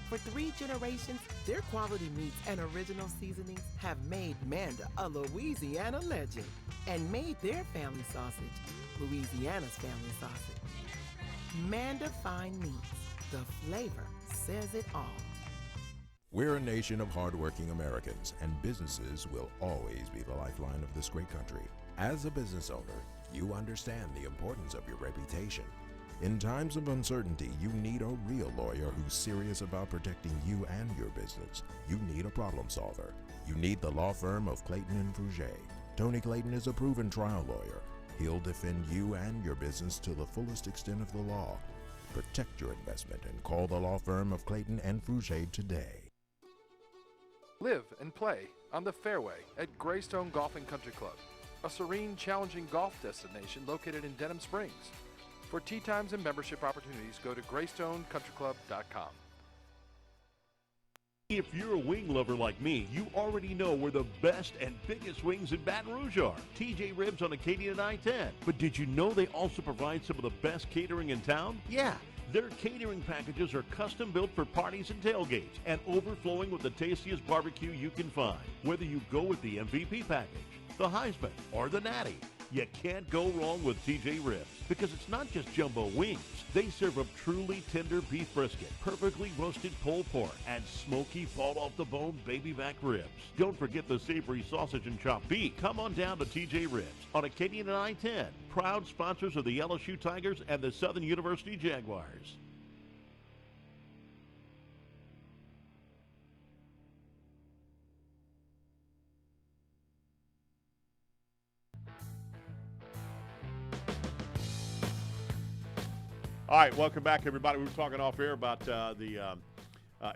For 3 generations, their quality meats and original seasonings have made Manda a Louisiana legend and made their family sausage Louisiana's family sausage. Manda Fine Meats, the flavor says it all. We're a nation of hardworking Americans, and businesses will always be the lifeline of this great country. As a business owner, you understand the importance of your reputation. In times of uncertainty, you need a real lawyer who's serious about protecting you and your business. You need a problem solver. You need the law firm of Clayton and Fouget. Tony Clayton is a proven trial lawyer. He'll defend you and your business to the fullest extent of the law. Protect your investment and call the law firm of Clayton and Fouget today. Live and play on the fairway at Greystone Golf and Country Club, a serene, challenging golf destination located in Denham Springs. For tee times and membership opportunities, go to GreystonCountryClub.com. If you're a wing lover like me, you already know where the best and biggest wings in Baton Rouge are. TJ Ribs on Acadian and I-10. But did you know they also provide some of the best catering in town? Yeah. Their catering packages are custom built for parties and tailgates and overflowing with the tastiest barbecue you can find. Whether you go with the MVP package, the Heisman, or the Natty, you can't go wrong with TJ Ribs because it's not just jumbo wings. They serve up truly tender beef brisket, perfectly roasted pulled pork, and smoky fall-off-the-bone baby back ribs. Don't forget the savory sausage and chopped beef. Come on down to TJ Ribs on Acadian and I-10, proud sponsors of the LSU Tigers and the Southern University Jaguars. All right, welcome back, everybody. We were talking off air about the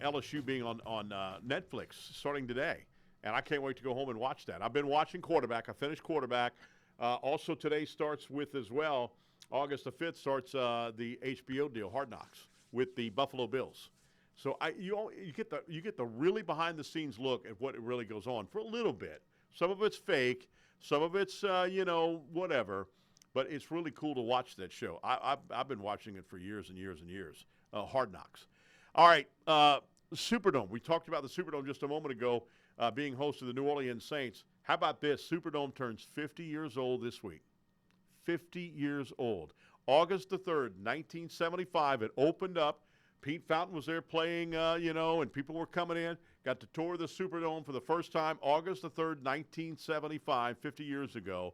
LSU being on Netflix starting today, and I can't wait to go home and watch that. I've been watching quarterback. I finished quarterback. Also, today starts with as well. August the 5th starts the HBO deal, Hard Knocks, with the Buffalo Bills. So you get the really behind the scenes look at what it really goes on for a little bit. Some of it's fake, some of it's whatever. But it's really cool to watch that show. I've been watching it for years and years and years. Hard Knocks. All right, Superdome. We talked about the Superdome just a moment ago, being host of the New Orleans Saints. How about this? Superdome turns 50 years old this week. 50 years old. August the 3rd, 1975, it opened up. Pete Fountain was there playing, and people were coming in. Got to tour the Superdome for the first time. August the 3rd, 1975, 50 years ago.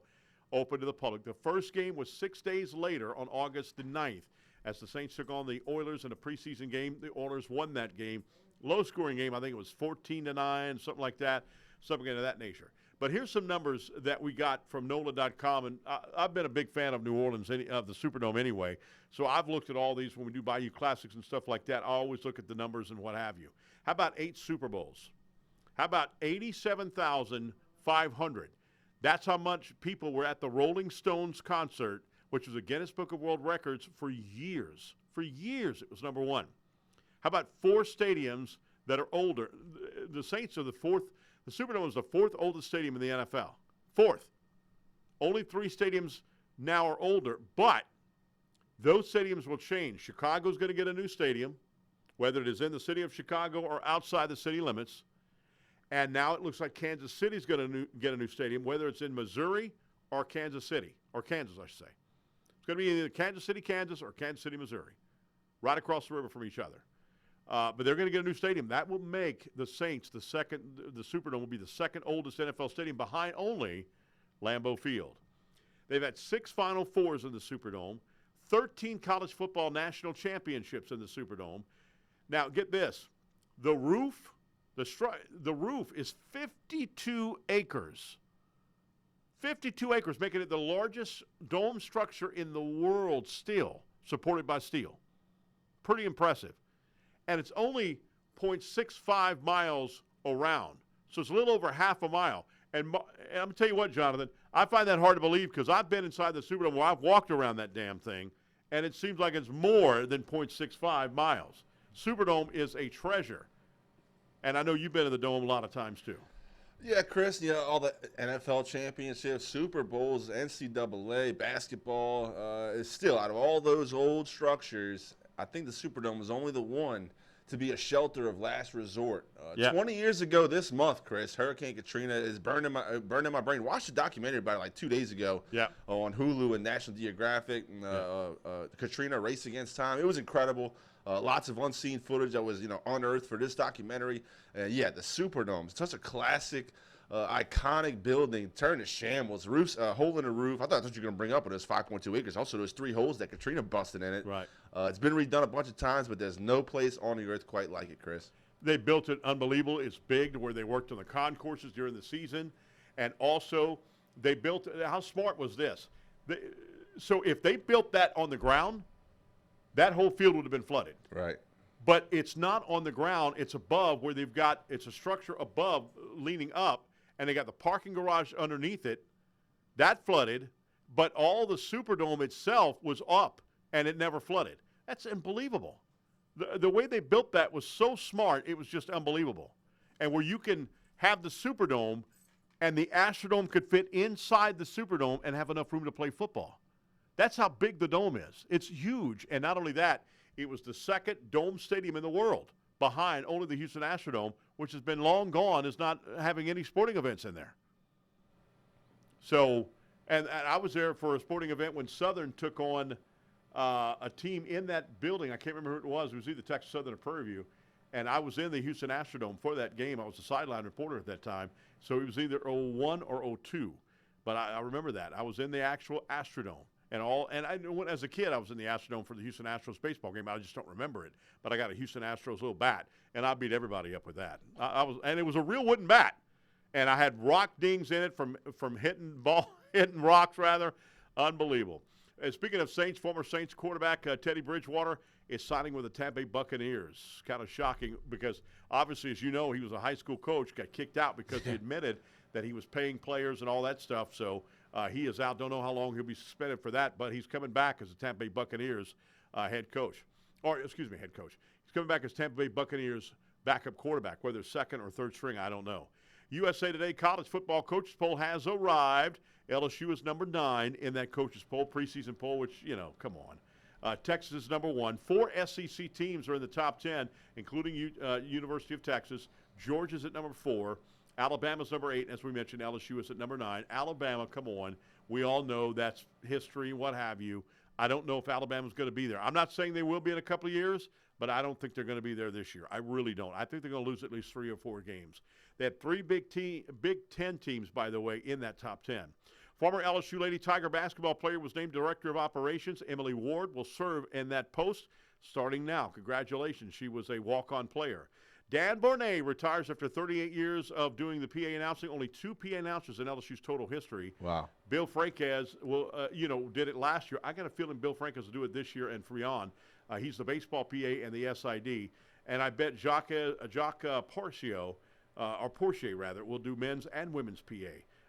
Open to the public. The first game was 6 days later on August the 9th as the Saints took on the Oilers in a preseason game. The Oilers won that game. Low-scoring game. I think it was 14-9, something like that, something of that nature. But here's some numbers that we got from NOLA.com, and I've been a big fan of New Orleans, of the Superdome anyway, so I've looked at all these when we do Bayou Classics and stuff like that. I always look at the numbers and what have you. How about 8 Super Bowls? How about 87,500? That's how much people were at the Rolling Stones concert, which was a Guinness Book of World Records for years. For years, it was number one. How about 4 stadiums that are older? The Saints are the Superdome is the 4th oldest stadium in the NFL. 4th. Only 3 stadiums now are older, but those stadiums will change. Chicago's going to get a new stadium, whether it is in the city of Chicago or outside the city limits. And now it looks like Kansas City's going to get a new stadium, whether it's in Missouri or Kansas City, or Kansas, I should say. It's going to be either Kansas City, Kansas, or Kansas City, Missouri, right across the river from each other. But they're going to get a new stadium. That will make the Saints the Superdome will be the second oldest NFL stadium behind only Lambeau Field. They've had 6 Final Fours in the Superdome, 13 college football national championships in the Superdome. Now, get this. The roof is 52 acres. 52 acres, making it the largest dome structure in the world still, supported by steel. Pretty impressive. And it's only 0.65 miles around. So it's a little over half a mile. And I'm going to tell you what, Jonathan, I find that hard to believe because I've been inside the Superdome where I've walked around that damn thing, and it seems like it's more than 0.65 miles. Superdome is a treasure. And I know you've been in the Dome a lot of times, too. Yeah, Chris, all the NFL championships, Super Bowls, NCAA, basketball, is still, out of all those old structures, I think the Superdome was only the one to be a shelter of last resort. Yeah. 20 years ago this month, Chris, Hurricane Katrina is burning my brain. Watched a documentary about it like 2 days ago on Hulu and National Geographic. Katrina, Race Against Time. It was incredible. Lots of unseen footage that was unearthed for this documentary. The Superdome. It's such a classic, iconic building turned to shambles. Roofs, hole in the roof. I thought that's what you were going to bring up, but it was 5.2 acres. Also, there's 3 holes that Katrina busted in it. Right. It's been redone a bunch of times, but there's no place on the earth quite like it, Chris. They built it unbelievable. It's big to where they worked on the concourses during the season. And also, they built – how smart was this? So if they built that on the ground, that whole field would have been flooded. Right. But it's not on the ground. It's above where they've got – it's a structure above leaning up, and they got the parking garage underneath it. That flooded, but all the Superdome itself was up, and it never flooded. That's unbelievable. The way they built that was so smart, it was just unbelievable. And where you can have the Superdome and the Astrodome could fit inside the Superdome and have enough room to play football. That's how big the dome is. It's huge. And not only that, it was the second dome stadium in the world behind only the Houston Astrodome, which has been long gone, is not having any sporting events in there. So, and I was there for a sporting event when Southern took on a team in that building. I can't remember who it was. It was either Texas Southern or Prairie View. And I was in the Houston Astrodome for that game. I was a sideline reporter at that time. So it was either 01 or 02. But I remember that. I was in the actual Astrodome. As a kid, I was in the Astrodome for the Houston Astros baseball game. I just don't remember it. But I got a Houston Astros little bat, and I beat everybody up with that. And it was a real wooden bat. And I had rock dings in it from hitting rocks, rather. Unbelievable. And speaking of Saints, former Saints quarterback Teddy Bridgewater is signing with the Tampa Bay Buccaneers. Kind of shocking because, obviously, as you know, he was a high school coach, got kicked out because he admitted that he was paying players and all that stuff. So he is out. Don't know how long he'll be suspended for that, but he's coming back as the Tampa Bay Buccaneers head coach. He's coming back as Tampa Bay Buccaneers backup quarterback, whether second or third string, I don't know. USA Today college football coaches poll has arrived. LSU is number 9 in that coaches poll, preseason poll, which, come on. Texas is number 1. 4 SEC teams are in the top 10, including University of Texas. Georgia's at number 4. Alabama's number 8. As we mentioned, LSU is at number 9. Alabama, come on. We all know that's history, what have you. I don't know if Alabama's going to be there. I'm not saying they will be in a couple of years, but I don't think they're going to be there this year. I really don't. I think they're going to lose at least 3 or 4 games. They had 3 Big Ten teams, by the way, in that top 10. Former LSU Lady Tiger basketball player was named Director of Operations. Emily Ward will serve in that post starting now. Congratulations. She was a walk-on player. Dan Bornay retires after 38 years of doing the PA announcing. Only 2 PA announcers in LSU's total history. Wow. Bill Franquez did it last year. I got a feeling Bill Franquez will do it this year and beyond. He's the baseball PA and the SID. And I bet Jacques Portier will do men's and women's PA,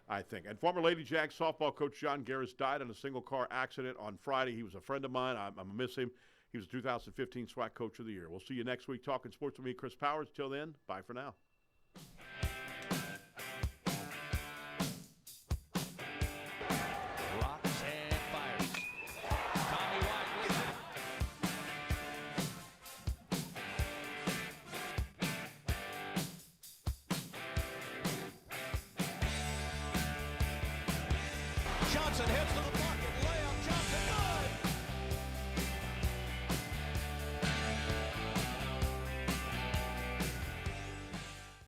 I think. And former Lady Jags softball coach John Garris died in a single-car accident on Friday. He was a friend of mine. I'm going to miss him. He was the 2015 SWAC Coach of the Year. We'll see you next week talking sports with me, Chris Powers. Till then, bye for now.